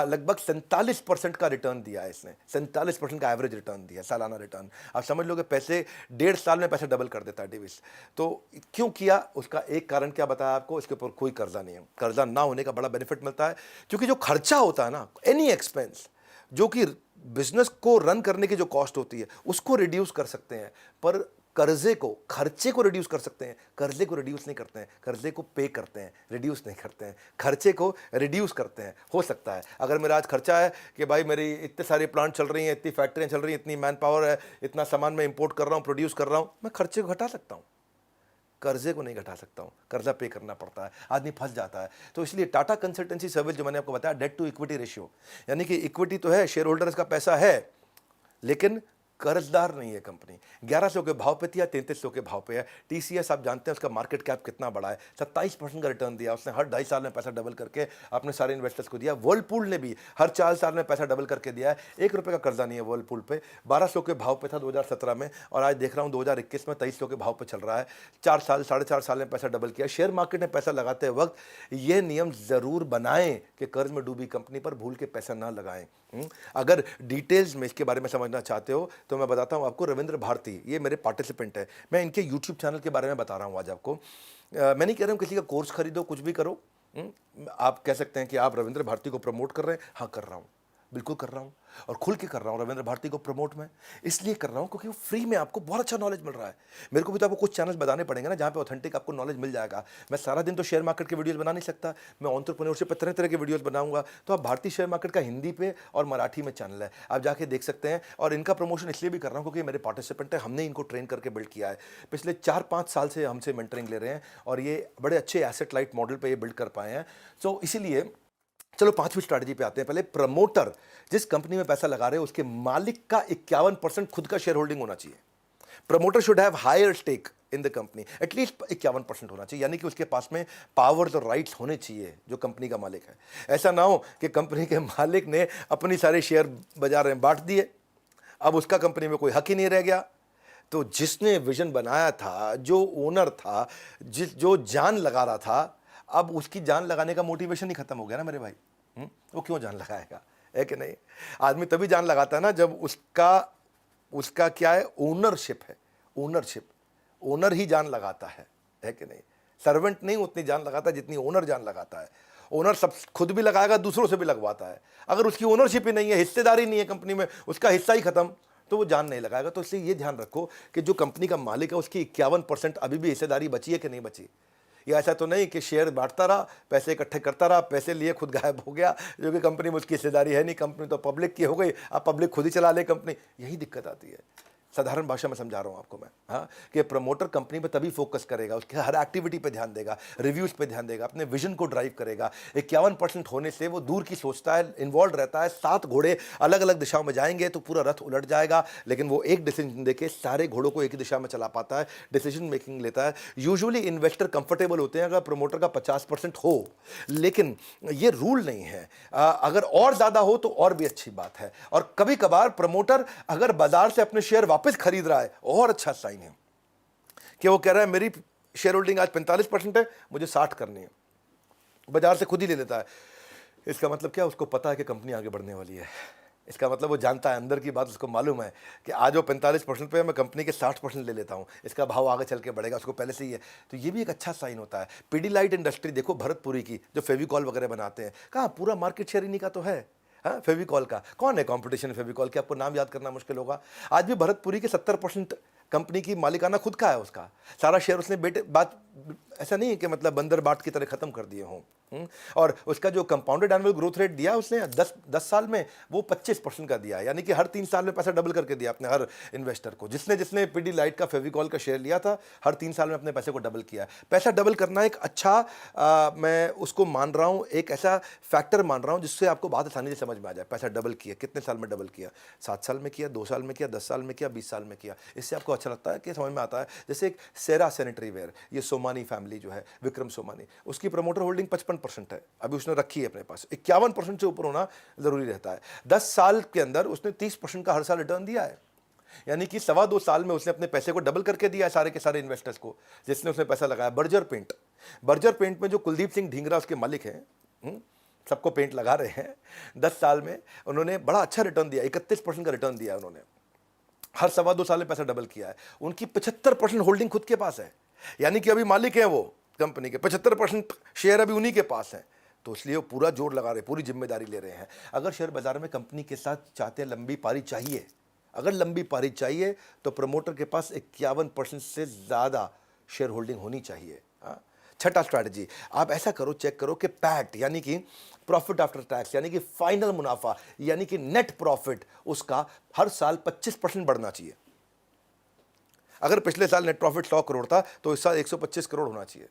लगभग 47% का रिटर्न दिया है। इसने 47% का एवरेज रिटर्न दिया, सालाना रिटर्न। आप समझ लो कि पैसे 1.5 साल में पैसे डबल कर देता है डीविस। तो क्यों किया, उसका एक कारण क्या बताया आपको, इसके ऊपर कोई कर्जा नहीं है। कर्जा ना होने का बड़ा बेनिफिट मिलता है, क्योंकि जो खर्चा होता है ना, एनी एक्सपेंस जो कि बिजनेस को रन करने की जो कॉस्ट होती है उसको रिड्यूस कर सकते हैं, पर खर्चे को रिड्यूस कर सकते हैं। कर्जे को रिड्यूस नहीं करते हैं, कर्जे को पे करते हैं, रिड्यूस नहीं करते हैं। खर्चे को रिड्यूस करते हैं। हो सकता है अगर मेरा आज खर्चा है कि भाई मेरी इतने सारे प्लांट चल रही हैं, इतनी फैक्ट्रियाँ चल रही हैं, इतनी मैन पावर है, इतना सामान मैं इंपोर्ट कर रहा हूँ, प्रोड्यूस कर रहा हूँ, मैं खर्चे को घटा सकता हूँ, कर्जे को नहीं घटा सकता हूँ। कर्जा पे करना पड़ता है, आदमी फंस जाता है। तो इसलिए टाटा कंसल्टेंसी सर्विस जो मैंने आपको बताया, डेट टू इक्विटी रेशियो, यानी कि इक्विटी तो है, शेयर होल्डर्स का पैसा है, लेकिन कर्जदार नहीं है कंपनी। 1100 के भाव पे थी या 3300 के भाव पे है। टीसीएस आप जानते हैं उसका मार्केट कैप कितना बड़ा है, 27% का रिटर्न दिया उसने। हर 2.5 साल में पैसा डबल करके अपने सारे इन्वेस्टर्स को दिया। वर्लपूल ने भी हर 4 साल में पैसा डबल करके दिया है। 1 रुपये का कर्जा नहीं है वर्लपूल पे। 1200 के भाव पे था 2017 में, और आज देख रहा हूँ 2021 में 2300 के भाव पे चल रहा है। 4 साल 4.5 साल में पैसा डबल किया। शेयर मार्केट में पैसा लगाते वक्त ये नियम जरूर बनाएं कि कर्ज में डूबी कंपनी पर भूल के पैसा ना लगाएं। अगर डिटेल्स में इसके बारे में समझना चाहते हो तो मैं बताता हूं आपको। रविंद्र भारती ये मेरे पार्टिसिपेंट है, मैं इनके यूट्यूब चैनल के बारे में बता रहा हूं आज आपको। मैं नहीं कह रहा हूं किसी का कोर्स खरीदो, कुछ भी करो। आप कह सकते हैं कि आप रविंद्र भारती को प्रमोट कर रहे हैं। हाँ, कर रहा हूं, बिल्कुल कर रहा हूं, और खुल के कर रहा हूं। रविंद्र भारती को प्रमोट मैं इसलिए कर रहा हूं क्योंकि वो फ्री में आपको बहुत अच्छा नॉलेज मिल रहा है। मेरे को भी तो आपको कुछ चैनल्स बताने पड़ेंगे ना जहां पे ऑथेंटिक आपको नॉलेज मिल जाएगा। मैं सारा दिन तो शेयर मार्केट के वीडियोस बना नहीं सकता, मैं एंटरप्रेन्योरशिप पे तरह तरह के वीडियोस बनाऊंगा। तो आप भारतीय शेयर मार्केट का हिंदी पे और मराठी में चैनल है, आप जाके देख सकते हैं। और इनका प्रमोशन इसलिए भी कर रहा हूँ क्योंकि मेरे पार्टिसिपेंट है, हमने इनको ट्रेन करके बिल्ड किया है। पिछले 4-5 साल से हमसे मेंटरिंग ले रहे हैं और ये बड़े अच्छे एसेट लाइट मॉडल पे ये बिल्ड कर पाए हैं। तो इसीलिए चलो 5वीं स्ट्रैटेजी पे आते हैं। पहले प्रमोटर जिस कंपनी में पैसा लगा रहे हैं उसके मालिक का 51% खुद का शेयर होल्डिंग होना चाहिए। Promoter should have higher stake in the company, at least 51% होना चाहिए, यानी कि उसके पास में पावर्स और राइट्स होने चाहिए जो कंपनी का मालिक है। ऐसा ना हो कि कंपनी के मालिक ने अपनी सारे शेयर बाजार में बांट दिए, अब उसका कंपनी में कोई हक ही नहीं रह गया। तो जिसने विजन बनाया था, जो ओनर था, जो जान लगा रहा था, अब उसकी जान लगाने का मोटिवेशन ही खत्म हो गया ना मेरे भाई। वो क्यों जान लगाएगा, है कि नहीं? आदमी तभी जान लगाता है ना जब उसका क्या है, ओनरशिप है। ओनरशिप, ओनर ही जान लगाता है कि नहीं? सर्वेंट नहीं उतनी जान लगाता जितनी ओनर जान लगाता है। ओनर सब खुद भी लगाएगा, दूसरों से भी लगवाता है। अगर उसकी ओनरशिप ही नहीं है, हिस्सेदारी नहीं है कंपनी में, उसका हिस्सा ही खत्म, तो वो जान नहीं लगाएगा। तो इसलिए ये ध्यान रखो कि जो कंपनी का मालिक है उसकी 51% अभी भी हिस्सेदारी बची है कि नहीं बची। ये ऐसा तो नहीं कि शेयर बांटता रहा, पैसे इकट्ठे करता रहा, पैसे लिए खुद गायब हो गया, जो कि कंपनी में उसकी हिस्सेदारी है नहीं। कंपनी तो पब्लिक की हो गई, अब पब्लिक खुद ही चला ले कंपनी। यही दिक्कत आती है। साधारण भाषा में समझा रहा हूं आपको मैं, हाँ, कि प्रमोटर कंपनी पे तभी फोकस करेगा, उसके हर एक्टिविटी पे ध्यान देगा, रिव्यूज पे ध्यान देगा, अपने विजन को ड्राइव करेगा। 51% होने से वो दूर की सोचता है, इन्वॉल्व रहता है। 7 घोड़े अलग अलग दिशाओं में जाएंगे तो पूरा रथ उलट जाएगा, लेकिन वो एक डिसीजन देके सारे घोड़ों को एक ही दिशा में चला पाता है, डिसीजन मेकिंग लेता है। यूजुअली इन्वेस्टर कंफर्टेबल होते हैं अगर प्रमोटर का 50% हो, लेकिन ये रूल नहीं है। अगर और ज्यादा हो तो और भी अच्छी बात है। और कभी कभार प्रमोटर अगर बाजार से अपने शेयर वापस खरीद रहा है, और अच्छा साइन है कि वो कह रहा है मेरी शेयर होल्डिंग आज 45% है, मुझे 60 करनी है, बाजार से खुद ही ले लेता है। इसका मतलब क्या, उसको पता है कि कंपनी आगे बढ़ने वाली है। इसका मतलब वो जानता है, अंदर की बात उसको मालूम है कि आज वो 45% पे है, मैं कंपनी के 60% ले लेता हूँ, इसका भाव आगे चल के बढ़ेगा, उसको पहले से ही है। तो ये भी एक अच्छा साइन होता है। पीडीलाइट इंडस्ट्री देखो, भरतपुरी की, जो फेविकॉल वगैरह बनाते हैं, कहाँ पूरा मार्केट शेयर इन्हीं का तो है। हाँ, फेविकॉल का कौन है कंपटीशन? फेविकॉल के आपको नाम याद करना मुश्किल होगा। आज भी भरतपुरी के 70% कंपनी की मालिकाना खुद का है, उसका सारा शेयर उसने ऐसा नहीं है कि मतलब बंदर बाट की तरह ख़त्म कर दिए हों। और उसका जो कंपाउंडेड एनुअल ग्रोथ रेट दिया उसने 10 साल में, वो 25% का दिया है, यानी कि हर 3 साल में पैसा डबल करके दिया अपने हर इन्वेस्टर को। जिसने जिसने पीडी लाइट का फेविकॉल का शेयर लिया था, हर 3 साल में अपने पैसे को डबल किया है। पैसा डबल करना एक अच्छा मैं उसको मान रहा हूँ, एक ऐसा फैक्टर मान रहा हूँ जिससे आपको बात आसानी से समझ में आ जाए। पैसा डबल किया, कितने साल में डबल किया? 7 साल में किया, 2 साल में किया, 10 साल में किया, 20 साल में किया। इससे आपको अच्छा लगता है कि समझ में आता है। जैसे एक सेरा सैनिटरी वेयर, ये सोमानी फैमिली जो है, विक्रम सोमानी, उसकी प्रमोटर होल्डिंग 55% है, अभी उसने रखी है अपने पास। 51% से ऊपर होना जरूरी रहता है। 10 साल के अंदर उसने 30% का हर साल रिटर्न दिया है, यानी कि 2.25 साल में उसने अपने पैसे को डबल करके दिया है सारे के सारे इन्वेस्टर्स को जिसने उसने पैसा लगाया। बर्जर पेंट में जो कुलदीप सिंह ढींगरा उसके मालिक हैं, सबको पेंट लगा रहे हैं, 10 साल में उन्होंने बड़ा अच्छा रिटर्न दिया, 31% का रिटर्न दिया उन्होंने। हर 2.25 साल में पैसा डबल किया है। उनकी 75% होल्डिंग खुद के पास है, यानी कि अभी मालिक हैं वो कंपनी के, 75% शेयर अभी उन्हीं के पास है। तो इसलिए वो पूरा जोर लगा रहे, पूरी जिम्मेदारी ले रहे हैं। अगर शेयर बाजार में कंपनी के साथ चाहते हैं लंबी पारी चाहिए, अगर लंबी पारी चाहिए तो प्रमोटर के पास 51% से ज़्यादा शेयर होल्डिंग होनी चाहिए। छठा स्ट्रैटेजी, आप ऐसा करो, चेक करो कि पैट यानी कि प्रॉफिट आफ्टर टैक्स, यानी कि फाइनल मुनाफा, यानी कि नेट प्रॉफिट, उसका हर साल 25% बढ़ना चाहिए। अगर पिछले साल नेट प्रॉफिट 100 करोड़ था तो इस साल 125 करोड़ होना चाहिए।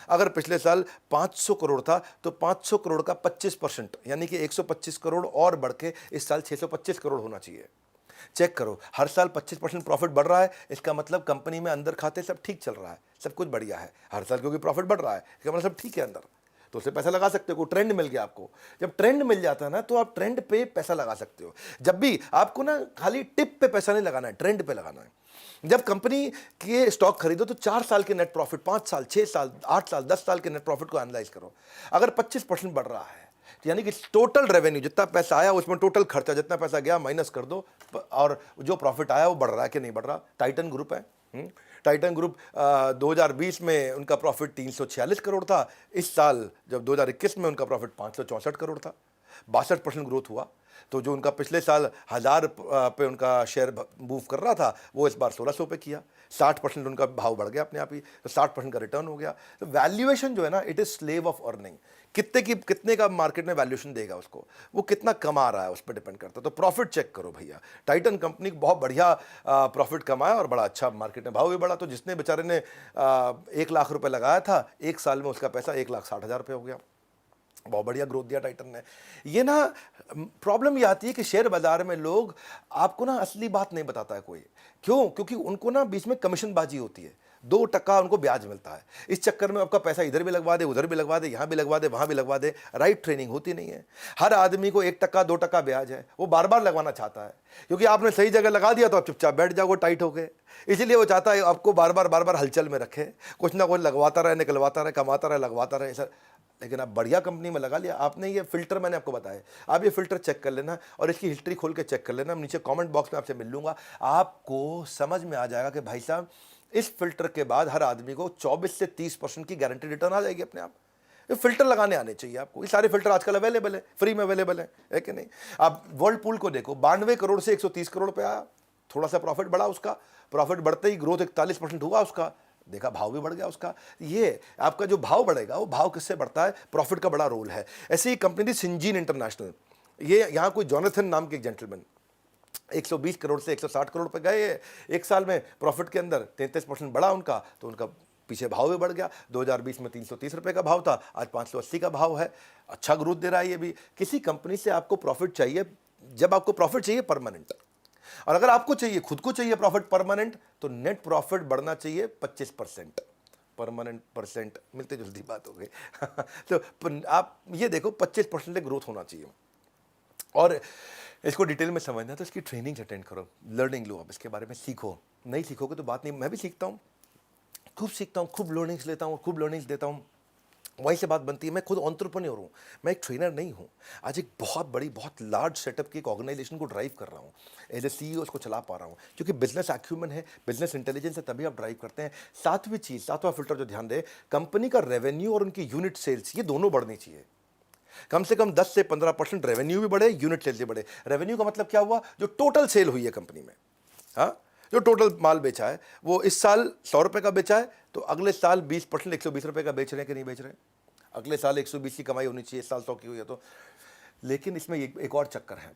अगर पिछले साल 500 करोड़ था तो 500 करोड़ का 25%, यानी कि 125 करोड़ और बढ़ के इस साल 625 करोड़ होना चाहिए। चेक करो, हर साल 25% प्रॉफिट बढ़ रहा है, इसका मतलब कंपनी में अंदर खाते सब ठीक चल रहा है, सब कुछ बढ़िया है। हर साल क्योंकि प्रॉफिट बढ़ रहा है, इसका मतलब सब ठीक है अंदर, तो उसे पैसा लगा सकते हो। ट्रेंड मिल गया आपको, जब ट्रेंड मिल जाता है ना तो आप ट्रेंड पे पैसा लगा सकते हो। जब भी आपको ना खाली टिप पे पैसा नहीं लगाना है, ट्रेंड पे लगाना है। जब कंपनी के स्टॉक खरीदो तो 4 साल के नेट प्रॉफिट, 5 साल, 6 साल, 8 साल, 10 साल के नेट प्रॉफिट को एनालाइज करो। अगर 25% बढ़ रहा है, यानी कि टोटल रेवेन्यू, जितना पैसा आया उसमें टोटल खर्चा जितना पैसा गया माइनस कर दो, और जो प्रॉफिट आया वो बढ़ रहा है कि नहीं बढ़ रहा। टाइटन ग्रुप है, टाइटन ग्रुप 2020 में उनका प्रॉफिट 346 करोड़ था, इस साल जब 2021 में उनका प्रॉफिट 564 करोड़ था, 62% ग्रोथ हुआ। तो जो उनका पिछले साल 1000 पे उनका शेयर मूव कर रहा था, वो इस बार 1600 पे किया, 60% उनका भाव बढ़ गया अपने आप ही, तो 60% का रिटर्न हो गया। तो वैल्यूएशन जो है ना, it is slave of earning. कितने का मार्केट में वैल्यूएशन देगा उसको, वो कितना कमा रहा है उस पर डिपेंड करता है। तो प्रॉफिट चेक करो भैया, टाइटन कंपनी बहुत बढ़िया प्रॉफिट कमाया और बड़ा अच्छा मार्केट में भाव भी बढ़ा। तो जिसने बेचारे ने 1 लाख रुपए लगाया था, 1 साल में उसका पैसा 1,60,000 रुपये हो गया। बहुत बढ़िया ग्रोथ दिया टाइटन ने। ये ना प्रॉब्लम ये आती है कि शेयर बाजार में लोग आपको ना असली बात नहीं बताता है कोई। क्यों? क्योंकि उनको ना बीच में कमीशनबाजी होती है, 2% उनको ब्याज मिलता है। इस चक्कर में आपका पैसा इधर भी लगवा दे, उधर भी लगवा दे, यहाँ भी लगवा दे, वहाँ भी लगवा दे। राइट ट्रेनिंग होती नहीं है। हर आदमी को 1%, 2% ब्याज है, वो बार बार लगवाना चाहता है, क्योंकि आपने सही जगह लगा दिया तो आप चुपचाप बैठ जाओगे टाइट हो गए। इसलिए वो चाहता है आपको बार बार हलचल में रखे, कुछ ना कुछ लगवाता रहे, निकलवाता रहे, कमाता रहे, लगवाता रहे सर। लेकिन आप बढ़िया कंपनी में लगा लिया आपने। ये फिल्टर मैंने आपको बताया, आप ये फिल्टर चेक कर लेना और इसकी हिस्ट्री खोल के चेक कर लेना। नीचे कमेंट बॉक्स में आपसे मिल लूंगा, आपको समझ में आ जाएगा कि भाई साहब इस फिल्टर के बाद हर आदमी को 24 से 30% की गारंटी रिटर्न आ जाएगी अपने आप। ये फिल्टर लगाने आने चाहिए आपको। ये सारे फिल्टर आजकल अवेलेबल है, फ्री में अवेलेबल है कि नहीं? आप वर्ल्ड पूल को देखो, 92 करोड़ से 130 करोड़ पे आया, थोड़ा सा प्रॉफिट बढ़ा उसका, प्रॉफिट बढ़ते ही ग्रोथ 41% हुआ उसका, देखा भाव भी बढ़ गया उसका। ये आपका जो भाव बढ़ेगा वो भाव किससे बढ़ता है? प्रॉफिट का बड़ा रोल है। ऐसे ही कंपनी थी सिंजीन इंटरनेशनल, ये यहाँ कोई जॉनथन नाम के एक जेंटलमैन 120 करोड़ से 160 करोड़ पे गए एक साल में, प्रॉफिट के अंदर 33% बढ़ा उनका, तो उनका पीछे भाव भी बढ़ गया। 2020 में 330 रुपये का भाव था, आज 580 का भाव है। अच्छा ग्रोथ दे रहा है ये भी। किसी कंपनी से आपको प्रॉफिट चाहिए, जब आपको प्रॉफिट चाहिए परमानेंट, और अगर आपको चाहिए, खुद को चाहिए प्रॉफिट परमानेंट, तो नेट प्रॉफिट बढ़ना चाहिए 25%। परमानेंट परसेंट मिलते जुलती बात हो गई तो आप ये देखो 25% ग्रोथ होना चाहिए। और इसको डिटेल में समझना तो इसकी ट्रेनिंग अटेंड करो, लर्निंग लो, आप इसके बारे में सीखो। नहीं सीखोगे तो बात नहीं। मैं भी सीखता हूँ, खूब सीखता हूँ, खूब लर्निंग्स लेता हूँ, खूब लर्निंग्स देता हूँ। वहीं से बात बनती है। मैं खुद एंटरप्रेन्योर हूँ, मैं एक ट्रेनर नहीं हूँ। आज एक बहुत बड़ी, बहुत लार्ज सेटअप की एक ऑर्गेनाइजेशन को ड्राइव कर रहा हूँ, एज ए CEO उसको चला पा रहा हूँ, क्योंकि बिजनेस एक्यूमेंट है, बिजनेस इंटेलिजेंस है, तभी आप ड्राइव करते हैं। सातवीं चीज़, सातवां फिल्टर जो ध्यान दे, कंपनी का रेवेन्यू और उनकी यूनिट सेल्स, ये दोनों बढ़नी चाहिए। कम से कम 10 से 15% रेवेन्यू भी बढ़े, यूनिट सेल्स भी बढ़े। रेवेन्यू का मतलब क्या हुआ? जो टोटल सेल हुई है कंपनी में, हाँ, जो टोटल माल बेचा है वो इस साल 100 रुपये का बेचा है, तो अगले साल 20% 120 रुपये का बेच रहे हैं कि नहीं बेच रहे हैं? अगले साल 120 की कमाई होनी चाहिए, इस साल 100 की हुई है तो। लेकिन इसमें एक और चक्कर है,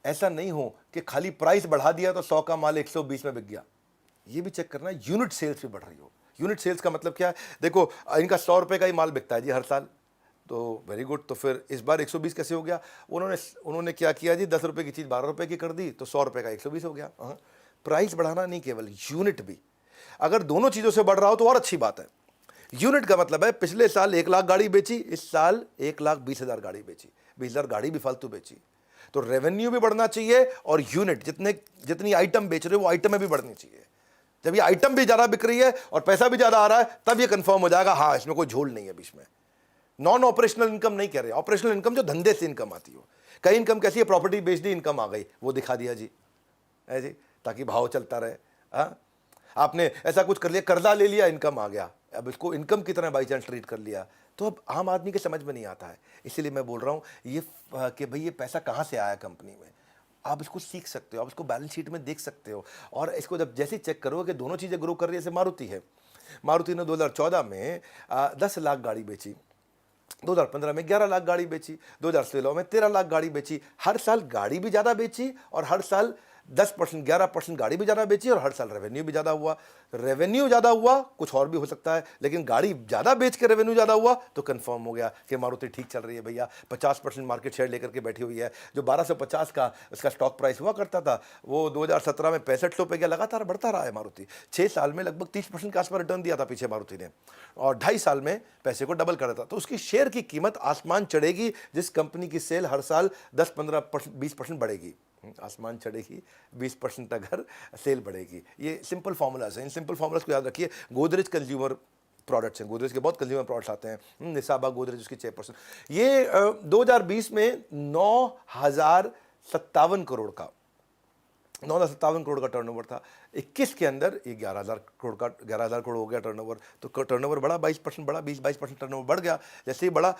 ऐसा नहीं हो कि खाली प्राइस बढ़ा दिया तो 100 का माल 120 में बिक गया। ये भी चेक करना है यूनिट सेल्स भी बढ़ रही हो। यूनिट सेल्स का मतलब क्या है? देखो इनका 100 रुपये का ही माल बिकता है जी हर साल, तो वेरी गुड। तो फिर इस बार 120 कैसे हो गया? उन्होंने क्या किया जी, 10 रुपये की चीज़ 12 रुपये की कर दी, तो 100 रुपये का 120 हो गया। हाँ, प्राइस बढ़ाना नहीं, केवल यूनिट भी। अगर दोनों चीज़ों से बढ़ रहा हो तो और अच्छी बात है। यूनिट का मतलब है पिछले साल 1 लाख गाड़ी बेची, इस साल 1,20,000 गाड़ी बेची, 20,000 गाड़ी भी फालतू बेची, तो रेवेन्यू भी बढ़ना चाहिए और यूनिट जितनी आइटम बेच रहे हो वो आइटमें भी बढ़नी चाहिए। जब ये आइटम भी ज़्यादा बिक रही है और पैसा भी ज़्यादा आ रहा है, तब ये कंफर्म हो जाएगा हाँ इसमें कोई झोल नहीं है बीच में। नॉन ऑपरेशनल इनकम नहीं कह रहे, ऑपरेशनल इनकम जो धंधे से इनकम आती हो। कई इनकम कैसी है? प्रॉपर्टी बेच दी, इनकम आ गई, वो दिखा दिया जी, है जी, ताकि भाव चलता रहे। हाँ, आपने ऐसा कुछ कर लिया, कर्जा ले लिया, इनकम आ गया, अब इसको इनकम की तरह बाई चांस ट्रीट कर लिया, तो अब आम आदमी के समझ में नहीं आता है। इसीलिए मैं बोल रहा हूँ ये कि भाई ये पैसा कहाँ से आया कंपनी में, आप इसको सीख सकते हो, आप इसको बैलेंस शीट में देख सकते हो। और इसको जब जैसे चेक करोगे कि दोनों चीज़ें ग्रो कर रही है, जैसे मारुति है, मारुति ने 2014 में 10 लाख गाड़ी बेची, 2015 में 11 लाख गाड़ी बेची, 2016 में 13 लाख गाड़ी बेची। हर साल गाड़ी भी ज़्यादा बेची और हर साल 10% 11% गाड़ी भी ज़्यादा बेची और हर साल रेवेन्यू भी ज़्यादा हुआ। रेवेन्यू ज़्यादा हुआ, कुछ और भी हो सकता है, लेकिन गाड़ी ज़्यादा बेच के रेवेन्यू ज़्यादा हुआ तो कंफर्म हो गया कि मारुति ठीक चल रही है भैया। 50% मार्केट शेयर लेकर के बैठी हुई है। जो 1250 का उसका स्टॉक प्राइस हुआ करता था, वो 2017 में 65 पे गया, लगातार बढ़ता रहा है मारुति। 6 साल में लगभग 30% के आसपास रिटर्न दिया था पीछे मारुति ने, और 2.5 साल में पैसे को डबल कर था। तो उसकी शेयर की कीमत आसमान चढ़ेगी जिस कंपनी की सेल हर साल 10-15% 20% बढ़ेगी। आसमान चढ़ेगी 20% अगर सेल बढ़ेगी। ये सिंपल फार्मूलाज हैं, इन सिंपल फार्मूलाज को याद रखिए। गोदरेज कंज्यूमर प्रोडक्ट्स हैं, गोदरेज के बहुत कंज्यूमर प्रोडक्ट्स आते हैं, निसाबा गोदरेज उसकी 6%। ये 2020 में 9,057 करोड़ का 9,057 करोड़ का टर्नओवर था। 21 के अंदर ये 11,000 करोड़ हो गया टर्नओवर। तो टर्नओवर बढ़ा, 22% बढ़ा, 20-22% टर्नओवर बढ़ गया। जैसे ही बढ़ा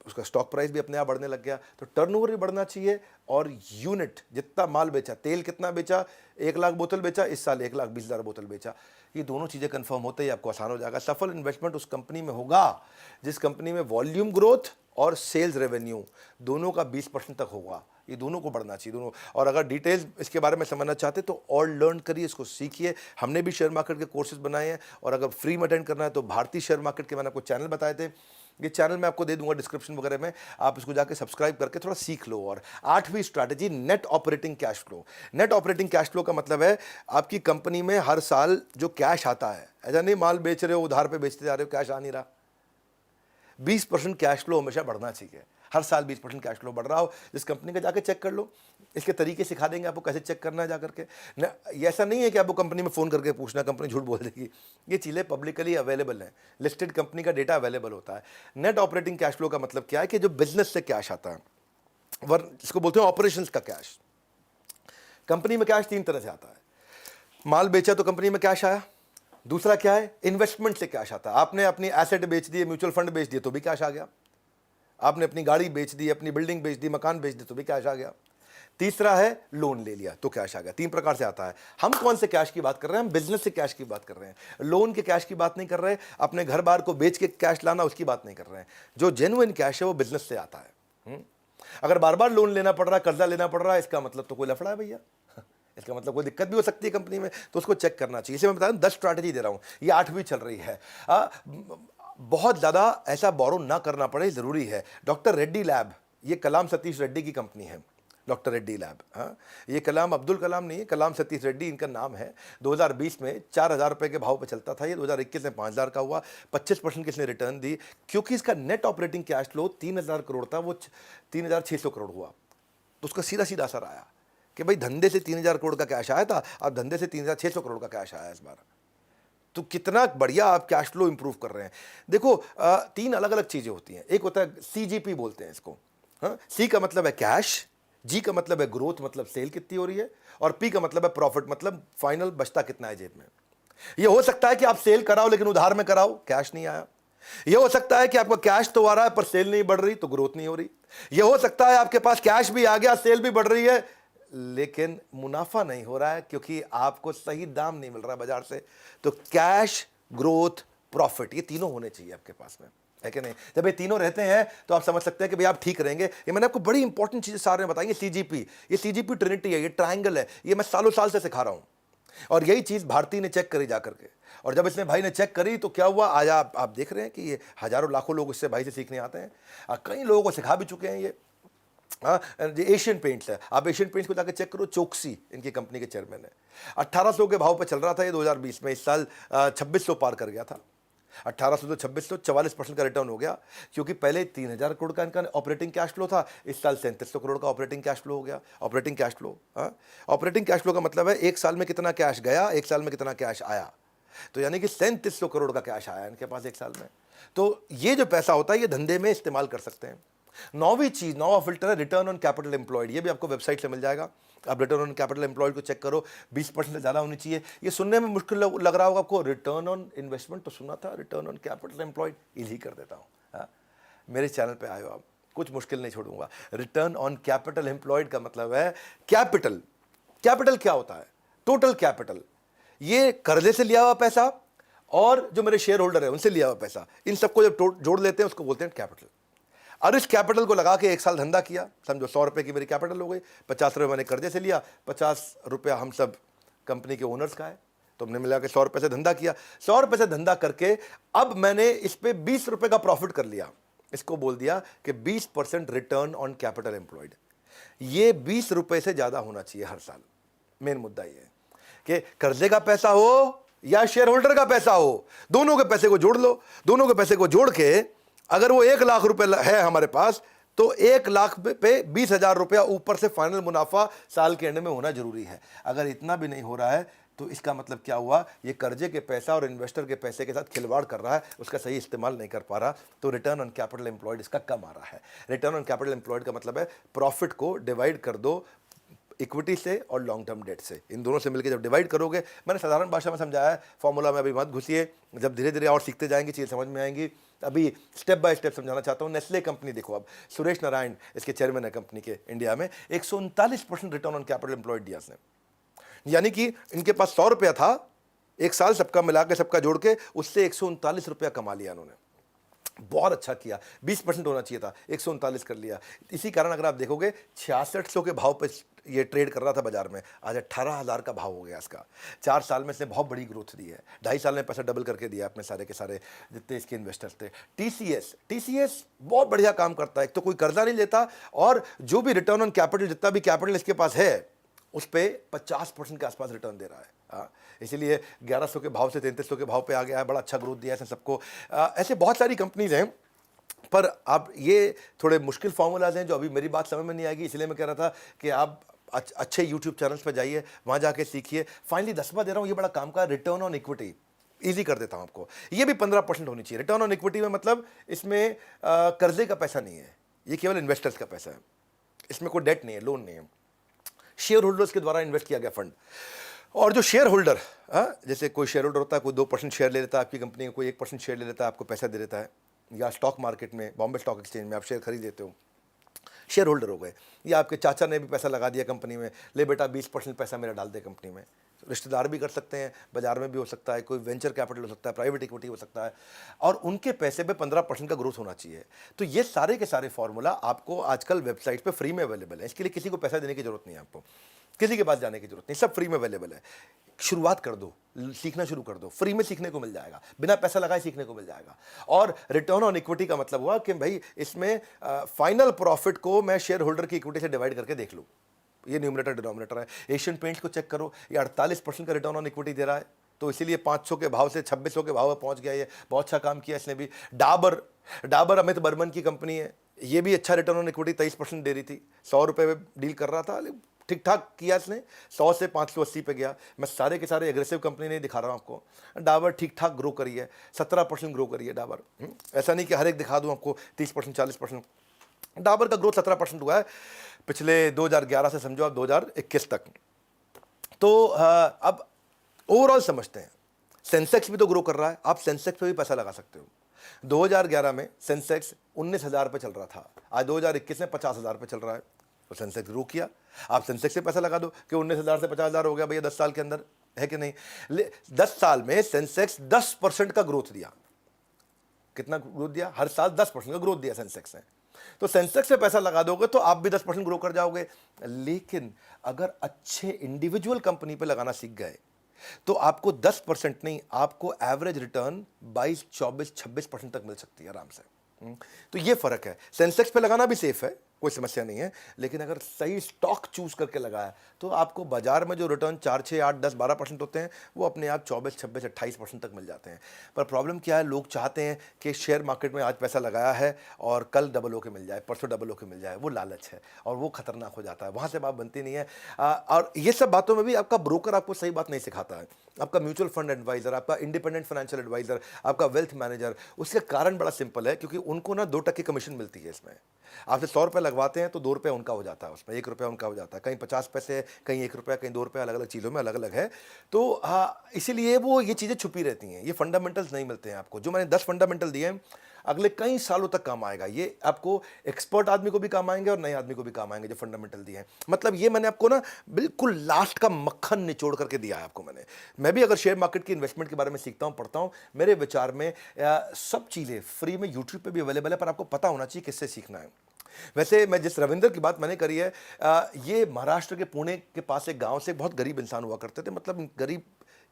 उसका स्टॉक प्राइस भी अपने आप बढ़ने लग गया। तो टर्नओवर भी बढ़ना चाहिए और यूनिट, जितना माल बेचा, तेल कितना बेचा, 1 लाख बोतल बेचा, इस साल 1,20,000 बोतल बेचा, ये दोनों चीज़ें कंफर्म होते ही आपको आसान हो जाएगा। सफल इन्वेस्टमेंट उस कंपनी में होगा जिस कंपनी में वॉल्यूम ग्रोथ और सेल्स रेवेन्यू दोनों का 20% तक होगा। ये दोनों को बढ़ना चाहिए, दोनों। और अगर डिटेल्स इसके बारे में समझना चाहते तो और लर्न करिए, इसको सीखिए। हमने भी शेयर मार्केट के कोर्सेज बनाए हैं, और अगर फ्री में अटेंड करना है तो भारतीय शेयर मार्केट के मैंने आपको चैनल बताए थे, ये चैनल मैं आपको दे दूंगा डिस्क्रिप्शन वगैरह में, आप इसको जाके सब्सक्राइब करके थोड़ा सीख लो। और 8वीं strategy, net operating cash flow. Net operating cash flow का मतलब है आपकी कंपनी में हर साल जो कैश आता है, ऐसा नहीं माल बेच रहे हो उधार पे बेचते जा रहे हो, कैश आ नहीं रहा। 20% कैश फ्लो हमेशा बढ़ना चाहिए, हर साल 20% कैश फ्लो बढ़ रहा हो। जिस कंपनी का जाके चेक कर लो, इसके तरीके सिखा देंगे आपको कैसे चेक करना है जा करके। ये ऐसा नहीं है कि आपको कंपनी में फ़ोन करके पूछना, कंपनी झूठ बोल देगी। ये चीज़ें पब्लिकली अवेलेबल हैं, लिस्टेड कंपनी का डेटा अवेलेबल होता है। नेट ऑपरेटिंग कैश फ्लो का मतलब क्या है कि जो बिजनेस से कैश आता है, जिसको बोलते हैं ऑपरेशंस का कैश। कंपनी में कैश 3 तरह से आता है। माल बेचा तो कंपनी में कैश आया। दूसरा क्या है? इन्वेस्टमेंट से कैश आता है। आपने अपनी एसेट बेच दिए, म्यूचुअल फंड बेच दिए तो भी कैश आ गया। आपने अपनी गाड़ी बेच दी, अपनी बिल्डिंग बेच दी, मकान बेच दी तो भी कैश आ गया। तीसरा है लोन ले लिया तो कैश आ गया। 3 प्रकार से आता है। हम कौन से कैश की बात कर रहे हैं? हम बिजनेस से कैश की बात कर रहे हैं, लोन के कैश की बात नहीं कर रहे, अपने घर बार को बेच के कैश लाना उसकी बात नहीं कर रहे हैं। जो जेन्युइन कैश है वो बिजनेस से आता है। अगर बार बार लोन लेना पड़ रहा है, कर्जा लेना पड़ रहा है, इसका मतलब तो कोई लफड़ा है भैया, इसका मतलब कोई दिक्कत भी हो सकती है कंपनी में, तो उसको चेक करना चाहिए। इसे मैं बता दूं 10 स्ट्रैटेजी दे रहा हूँ, ये 8वीं चल रही है। बहुत ज़्यादा ऐसा बोरो ना करना पड़े, ज़रूरी है। डॉक्टर रेड्डी लैब, ये कलाम सतीश रेड्डी की कंपनी है, डॉक्टर रेड्डी लैब। हाँ, ये कलाम अब्दुल कलाम नहीं है, कलाम सतीश रेड्डी इनका नाम है। 2020 में 4,000 रुपये के भाव पे चलता था, ये 2021 में 5,000 का हुआ। 25% किसने रिटर्न दी, क्योंकि इसका net operating cash flow 3,000 crore था, वो 3,600 करोड़ हुआ। तो उसका सीधा सीधा असर आया कि भाई धंधे से 3,000 करोड़ का कैश आया था, अब धंधे से 3,600 करोड़ का कैश आया इस बार। तो कितना बढ़िया आप कैश फ्लो इंप्रूव कर रहे हैं। देखो 3 अलग अलग चीज़ें होती हैं। एक होता है CGP बोलते हैं इसको। हाँ, C का मतलब है कैश, G का मतलब है ग्रोथ, मतलब सेल कितनी हो रही है, और P का मतलब है प्रॉफिट, मतलब फाइनल बचता कितना है जेब में। ये हो सकता है कि आप सेल कराओ लेकिन उधार में कराओ, कैश नहीं आया। ये हो सकता है कि आपका कैश तो आ रहा है पर सेल नहीं बढ़ रही, तो ग्रोथ नहीं हो रही। ये हो सकता है आपके पास कैश भी आ गया, सेल भी बढ़ रही है, लेकिन मुनाफा नहीं हो रहा है क्योंकि आपको सही दाम नहीं मिल रहा बाजार से। तो कैश, ग्रोथ, प्रॉफिट, ये तीनों होने चाहिए आपके पास में, है कि नहीं? जब ये तीनों रहते हैं तो आप समझ सकते हैं कि भाई आप ठीक रहेंगे। ये मैंने आपको बड़ी इंपॉर्टेंट चीजें सारे में बताई। ये सीजीपी ट्रिनिटी है, ये ट्रायंगल है, ये मैं सालों साल से सिखा रहा हूं। और यही चीज भारती ने चेक करी जा करके, और जब इसने भाई ने चेक करी तो क्या हुआ, आज आप देख रहे हैं कि ये हजारों लाखों लोग इससे भाई से सीखने आते हैं, और कई लोगों को सिखा भी चुके हैं ये। हाँ, एशियन पेंट्स है, आप एशियन पेंट्स को जाकर चेक करो, चोकसी इनकी कंपनी के चेयरमैन है। 1800 के भाव पे चल रहा था ये 2020 में, इस साल 2600 पार कर गया था। 1800 से 2600, 44% का रिटर्न हो गया, क्योंकि पहले 3000 करोड़ का इनका ऑपरेटिंग कैश फ्लो था, इस साल 3700 करोड़ का ऑपरेटिंग कैश फ्लो हो गया। Operating cash flow, operating cash flow का मतलब है एक साल में कितना कैश गया, एक साल में कितना कैश आया। तो यानी कि 3700 करोड़ का कैश आया इनके पास एक साल में। तो ये जो पैसा होता है ये धंधे में इस्तेमाल कर सकते हैं। नौवा फिल्टर है रिटर्न ऑन कैपिटल एम्प्लॉयड। ये भी आपको वेबसाइट से मिल जाएगा, आप रिटर्न ऑन कैपिटल एम्प्लॉयड को चेक करो, 20% से ज़्यादा होनी चाहिए। ये सुनने में मुश्किल लग रहा होगा आपको, रिटर्न ऑन इन्वेस्टमेंट तो सुना था, return on capital employed easy कर देता हूँ। हाँ, मेरे चैनल पे आए हो आप, कुछ मुश्किल नहीं छोड़ूंगा। रिटर्न ऑन कैपिटल एम्प्लॉयड का मतलब है कैपिटल। कैपिटल क्या होता है? टोटल कैपिटल, ये कर्जे से लिया हुआ पैसा और जो मेरे शेयर होल्डर है उनसे लिया हुआ पैसा, इन सबको जब जोड़ लेते हैं उसको बोलते हैं कैपिटल। और इस कैपिटल को लगा के एक साल धंधा किया, समझो 100 रुपये की मेरी कैपिटल हो गई, 50 रुपये मैंने कर्जे से लिया, 50 रुपया हम सब कंपनी के ओनर्स का है, तो हमने मिला के 100 रुपये से धंधा किया। 100 रुपये से धंधा करके अब मैंने इस पे 20 रुपये का प्रॉफिट कर लिया, इसको बोल दिया कि 20% रिटर्न ऑन कैपिटल एम्प्लॉयड। ये 20 रुपये से ज़्यादा होना चाहिए हर साल। मेन मुद्दा ये है कि कर्जे का पैसा हो या शेयर होल्डर का पैसा हो, दोनों के पैसे को जोड़ लो। दोनों के पैसे को जोड़ के अगर वो 1 लाख रुपए है हमारे पास, तो 1 लाख पे 20,000 रुपया ऊपर से फाइनल मुनाफा साल के एंड में होना जरूरी है। अगर इतना भी नहीं हो रहा है तो इसका मतलब क्या हुआ, ये कर्जे के पैसा और इन्वेस्टर के पैसे के साथ खिलवाड़ कर रहा है, उसका सही इस्तेमाल नहीं कर पा रहा। तो रिटर्न ऑन कैपिटल एम्प्लॉयड इसका कम आ रहा है। रिटर्न ऑन कैपिटल एम्प्लॉयड का मतलब है प्रॉफिट को डिवाइड कर दो इक्विटी से और लॉन्ग टर्म डेट से, इन दोनों से मिलकर जब डिवाइड करोगे, मैंने साधारण भाषा में समझाया है, फॉर्मूला में अभी मत घुसिए, जब धीरे धीरे और सीखते जाएंगे चीज़ समझ में आएंगी। अभी स्टेप बाय स्टेप समझाना चाहता हूँ। नेस्ले कंपनी देखो, अब सुरेश नारायण इसके चेयरमैन है कंपनी के, इंडिया में 139% रिटर्न ऑन कैपिटल एम्प्लॉयड दिया इसने। यानी कि इनके पास 100 रुपया था, एक साल सबका मिला के सबका जोड़ के उससे 139 रुपया कमा लिया उन्होंने। बहुत अच्छा किया, 20% होना चाहिए था, 139 कर लिया। इसी कारण अगर आप देखोगे 6600 के भाव पे ये ट्रेड कर रहा था बाजार में, आज 18,000 का भाव हो गया इसका। 4 साल में इसने बहुत बड़ी ग्रोथ दी है, 2.5 साल में पैसा डबल करके दिया अपने सारे के सारे जितने इसके इन्वेस्टर्स थे। टीसीएस बहुत बढ़िया काम करता है, एक तो कोई कर्जा नहीं लेता, और जो भी रिटर्न ऑन कैपिटल, जितना भी कैपिटल इसके पास है उस पर 50% के आसपास रिटर्न दे रहा है। इसीलिए 1100 के भाव से 3300 के भाव पे आ गया है, बड़ा अच्छा ग्रोथ दिया है इसने सबको। ऐसे बहुत सारी कंपनीज हैं, पर आप ये थोड़े मुश्किल फार्मूलाज हैं जो अभी मेरी बात समझ में नहीं आएगी, इसलिए मैं कह रहा था कि आप अच्छे यूट्यूब चैनल्स पर जाइए, वहाँ जाके सीखिए। फाइनली 10वां दे रहा हूँ, ये बड़ा काम का रिटर्न ऑन इक्विटी ईजी कर देता हूँ आपको। ये भी 15% होनी चाहिए। रिटर्न ऑन इक्विटी में मतलब इसमें कर्जे का पैसा नहीं है, ये केवल इन्वेस्टर्स का पैसा है, इसमें कोई डेट नहीं है, लोन नहीं है, शेयर होल्डर्स के द्वारा इन्वेस्ट किया गया फंड। और जो शेयर होल्डर, जैसे कोई शेयर होल्डर होता है, कोई 2% शेयर ले लेता है आपकी कंपनी में, कोई 1% शेयर ले लेता है, आपको पैसा दे देता है, या स्टॉक मार्केट में, बॉम्बे स्टॉक एक्सचेंज में आप शेयर खरीद लेते हो, शेयर होल्डर हो गए। या आपके चाचा ने भी पैसा लगा दिया कंपनी में, ले बेटा 20% पैसा मेरा डाल दे कंपनी में। रिश्तेदार भी कर सकते हैं, बाजार में भी हो सकता है, कोई वेंचर कैपिटल हो सकता है, प्राइवेट इक्विटी हो सकता है, और उनके पैसे पे 15% का ग्रोथ होना चाहिए। तो ये सारे के सारे फॉर्मूला आपको आजकल वेबसाइट पे फ्री में अवेलेबल है, इसके लिए किसी को पैसा देने की जरूरत नहीं है, आपको किसी के पास जाने की जरूरत नहीं, सब फ्री में अवेलेबल है। शुरुआत कर दो, सीखना शुरू कर दो, फ्री में सीखने को मिल जाएगा, बिना पैसा लगाए सीखने को मिल जाएगा। और रिटर्न ऑन इक्विटी का मतलब हुआ कि भाई इसमें फाइनल प्रॉफिट को मैं शेयर होल्डर की इक्विटी से डिवाइड करके देख लूँ, ये न्यूमरेटर डिनोमिनेटर है। एशियन पेंट्स को चेक करो, ये 48% का रिटर्न ऑन इक्विटी दे रहा है, तो इसीलिए 500 के भाव से 2600 के भाव में पहुंच गया, ये बहुत अच्छा काम किया इसने भी। डाबर अमित बर्मन की कंपनी है, ये भी अच्छा रिटर्न ऑन इक्विटी 23% दे रही थी, 100 रुपये में डील कर रहा था, ठीक ठाक किया इसने, 100 से 580 पे गया। मैं सारे के सारे एग्रेसिव कंपनी नहीं दिखा रहा हूँ आपको, डाबर ठीक ठाक ग्रो करी है, 17% ग्रो करी है डाबर। ऐसा नहीं कि हर एक दिखा दूँ आपको 30% 40%, डाबर का ग्रोथ 17% हुआ है पिछले 2011 से समझो आप 2021 तक। तो अब ओवरऑल समझते हैं, सेंसेक्स भी तो ग्रो कर रहा है, आप सेंसेक्स पे भी पैसा लगा सकते हो। 2011 में सेंसेक्स 19,000 पे चल रहा था, आज 2021 में 50,000 पे चल रहा है। तो सेंसेक्स ग्रो किया। आप सेंसेक्स से पैसा लगा दो कि 19,000 से 50,000 हो गया भैया 10 साल के अंदर, है कि नहीं? 10 साल में सेंसेक्स 10% का ग्रोथ दिया। कितना ग्रोथ दिया? हर साल 10% का ग्रोथ दिया सेंसेक्स ने। तो सेंसेक्स में पैसा लगा दोगे तो आप भी 10% ग्रो कर जाओगे। लेकिन अगर अच्छे इंडिविजुअल कंपनी पे लगाना सीख गए तो आपको 10% नहीं, आपको एवरेज रिटर्न 22, 24, 26% तक मिल सकती है आराम से। तो ये फर्क है। सेंसेक्स पे लगाना भी सेफ है, कोई समस्या नहीं है, लेकिन अगर सही स्टॉक चूज करके लगाया तो आपको बाजार में जो रिटर्न 4, 6, 8, 10, 12% होते हैं वो अपने आप 24, 26, 28% तक मिल जाते हैं। पर प्रॉब्लम क्या है, लोग चाहते हैं कि शेयर मार्केट में आज पैसा लगाया है और कल डबल होके मिल जाए, परसों डबल होके मिल जाए। वो लालच है और वो खतरनाक हो जाता है, वहाँ से बात बनती नहीं है। और ये सब बातों में भी आपका ब्रोकर आपको सही बात नहीं सिखाता है। आपका म्यूचुअल फंड एडवाइजर, आपका इंडिपेंडेंट फाइनेंशियल एडवाइजर, आपका वेल्थ मैनेजर, उसका कारण बड़ा सिंपल है, क्योंकि उनको ना 2% कमीशन मिलती है इसमें। आपसे 100 रुपये लगवाते हैं तो 2 रुपये उनका हो जाता है, उसमें 1 रुपया उनका हो जाता है, कहीं 50 पैसे, कहीं 1 रुपया, कहीं 2 रुपये, अलग अलग चीज़ों में अलग अलग है। तो इसीलिए वो ये चीज़ें छुपी रहती हैं, ये फंडामेंटल्स नहीं मिलते हैं आपको। जो मैंने 10 फंडामेंटल दिए हैं, अगले कई सालों तक काम आएगा। ये आपको एक्सपर्ट आदमी को भी काम आएंगे और नए आदमी को भी काम आएंगे, जो फंडामेंटल दिए हैं। मतलब ये मैंने आपको ना बिल्कुल लास्ट का मक्खन निचोड़ करके दिया है आपको मैंने। मैं भी अगर शेयर मार्केट की इन्वेस्टमेंट के बारे में सीखता हूँ, पढ़ता हूँ, मेरे विचार में सब चीज़ें फ्री में यूट्यूब पे भी अवेलेबल है, पर आपको पता होना चाहिए किससे सीखना है। वैसे मैं जिस रविंदर की बात मैंने करी है, ये महाराष्ट्र के पुणे के पास एक गांव से बहुत गरीब इंसान हुआ करते थे। मतलब गरीब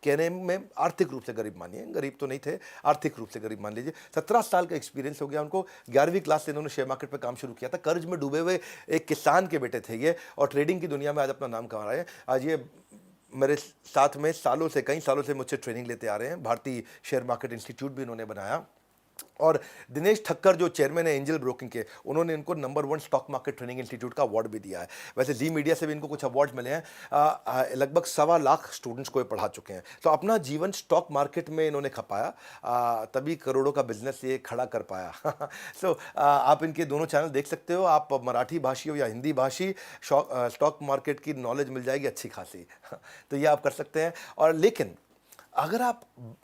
कहने में आर्थिक रूप से गरीब मानिए, गरीब तो नहीं थे, आर्थिक रूप से गरीब मान लीजिए। 17 साल का एक्सपीरियंस हो गया उनको। 11वीं क्लास से इन्होंने शेयर मार्केट पर काम शुरू किया था। कर्ज में डूबे हुए एक किसान के बेटे थे ये, और ट्रेडिंग की दुनिया में आज अपना नाम कमा रहे हैं। आज ये मेरे साथ में सालों से, कई सालों से मुझसे ट्रेनिंग लेते आ रहे हैं। भारतीय शेयर मार्केट इंस्टीट्यूट भी इन्होंने बनाया। और दिनेश ठक्कर जो चेयरमैन है एंजल ब्रोकिंग के, उन्होंने इनको number 1 stock market training institute का अवार्ड भी दिया है। वैसे जी मीडिया से भी इनको कुछ अवार्ड मिले हैं। लगभग 1.25 लाख स्टूडेंट्स को ये पढ़ा चुके हैं। तो अपना जीवन स्टॉक मार्केट में इन्होंने खपाया, तभी करोड़ों का बिजनेस ये खड़ा कर पाया। सो आप इनके दोनों चैनल देख सकते हो। आप मराठी भाषी हो या हिंदी भाषी, स्टॉक मार्केट की नॉलेज मिल जाएगी अच्छी खासी। तो ये आप कर सकते हैं। और लेकिन अगर आप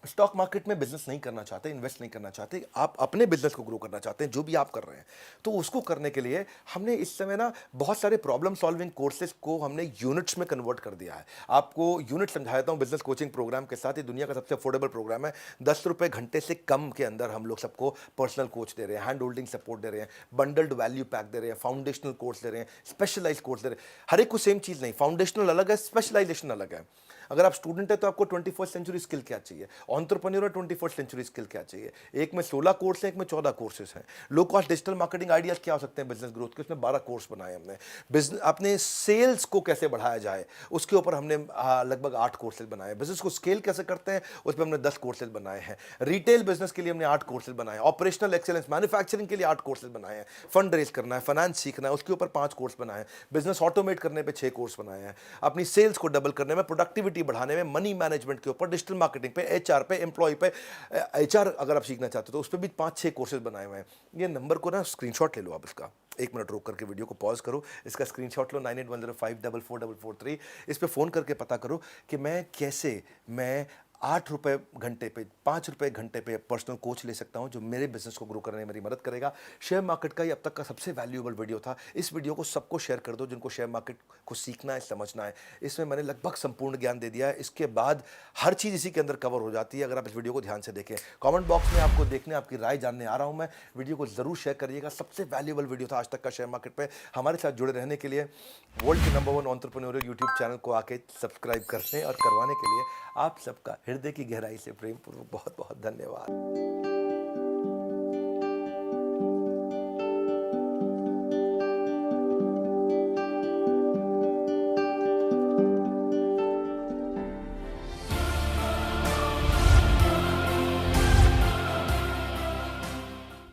स्टॉक मार्केट में बिजनेस नहीं करना चाहते, इन्वेस्ट नहीं करना चाहते, आप अपने बिजनेस को ग्रो करना चाहते हैं, जो भी आप कर रहे हैं, तो उसको करने के लिए हमने इस समय ना बहुत सारे प्रॉब्लम सॉल्विंग कोर्सेज को हमने यूनिट्स में कन्वर्ट कर दिया है। आपको यूनिट समझा देता हूँ बिजनेस कोचिंग प्रोग्राम के साथ। ये दुनिया का सबसे अफोर्डेबल प्रोग्राम है। 10 रुपये घंटे से कम के अंदर हम लोग सबको पर्सनल कोच दे रहे हैं, हैंड होल्डिंग सपोर्ट दे रहे हैं, बंडल्ड वैल्यू पैक दे रहे हैं, फाउंडेशनल कोर्स दे रहे हैं, स्पेशलाइज कोर्स दे रहे हैं। हर एक को सेम चीज़ नहीं, फाउंडेशनल अलग है, स्पेशलाइजेशन अलग है। अगर आप स्टूडेंट है तो आपको 21st सेंचुरी स्किल क्या चाहिए, एंटरप्रेन्योर 21st सेंचुरी स्किल क्या चाहिए। एक में 16 कोर्स है, एक में 14 कोर्सेज हैं। Low cost digital marketing ideas क्या हो सकते हैं बिजनेस ग्रोथ के, उसमें 12 कोर्स बनाए हमने। बिजनेस अपने सेल्स को कैसे बढ़ाया जाए उसके ऊपर हमने लगभग 8 कोर्सेज बनाए। बिजनेस को स्केल कैसे करते हैं उस पर हमने 10 कोर्सेज बनाए हैं। रिटेल बिजनेस के लिए हमने 8 कोर्सेज बनाए। ऑपरेशनल एक्सेलेंस मैन्युफैक्चरिंग के लिए 8 कोर्सेज बनाए हैं। फंड रेज करना है, फाइनेंस सीखना है, उसके ऊपर 5 कोर्स बनाए हैं। बिजनेस ऑटोमेट करने पर 6 कोर्स बनाए हैं। अपनी सेल्स को डबल करने में, प्रोडक्टिविटी बढ़ाने में, मनी मैनेजमेंट के ऊपर, डिजिटल मार्केटिंग पे, एचआर पे, एम्प्लॉय पे, एचआर अगर आप सीखना चाहते हो तो उस पर भी 5-6 कोर्सेज बनाए हुए हैं। ये नंबर को ना स्क्रीनशॉट ले लो आप इसका, 1 मिनट रोक करके वीडियो को पॉज करो, इसका स्क्रीनशॉट लो, 9810544443। इस पे फ़ोन करके पता करो कि मैं 8 रुपये घंटे पे, 5 रुपये घंटे पे पर्सनल कोच ले सकता हूं जो मेरे बिजनेस को ग्रो करने में मेरी मदद करेगा। शेयर मार्केट का ये अब तक का सबसे वैल्यूएबल वीडियो था। इस वीडियो को सबको शेयर कर दो जिनको शेयर मार्केट को सीखना है, समझना है। इसमें मैंने लगभग संपूर्ण ज्ञान दे दिया है। इसके बाद हर चीज़ इसी के अंदर कवर हो जाती है अगर आप इस वीडियो को ध्यान से देखें। कॉमेंट बॉक्स में आपको देखने, आपकी राय जानने आ रहा हूँ मैं। वीडियो को जरूर शेयर करिएगा। सबसे वैल्यूएबल वीडियो था आज तक का शेयर मार्केट पर। हमारे साथ जुड़े रहने के लिए वर्ल्ड के नंबर 1 एंटरप्रेन्योर यूट्यूब चैनल को आके सब्सक्राइब करने और करवाने के लिए आप सबका हृदय की गहराई से प्रेमपूर्वक बहुत बहुत धन्यवाद।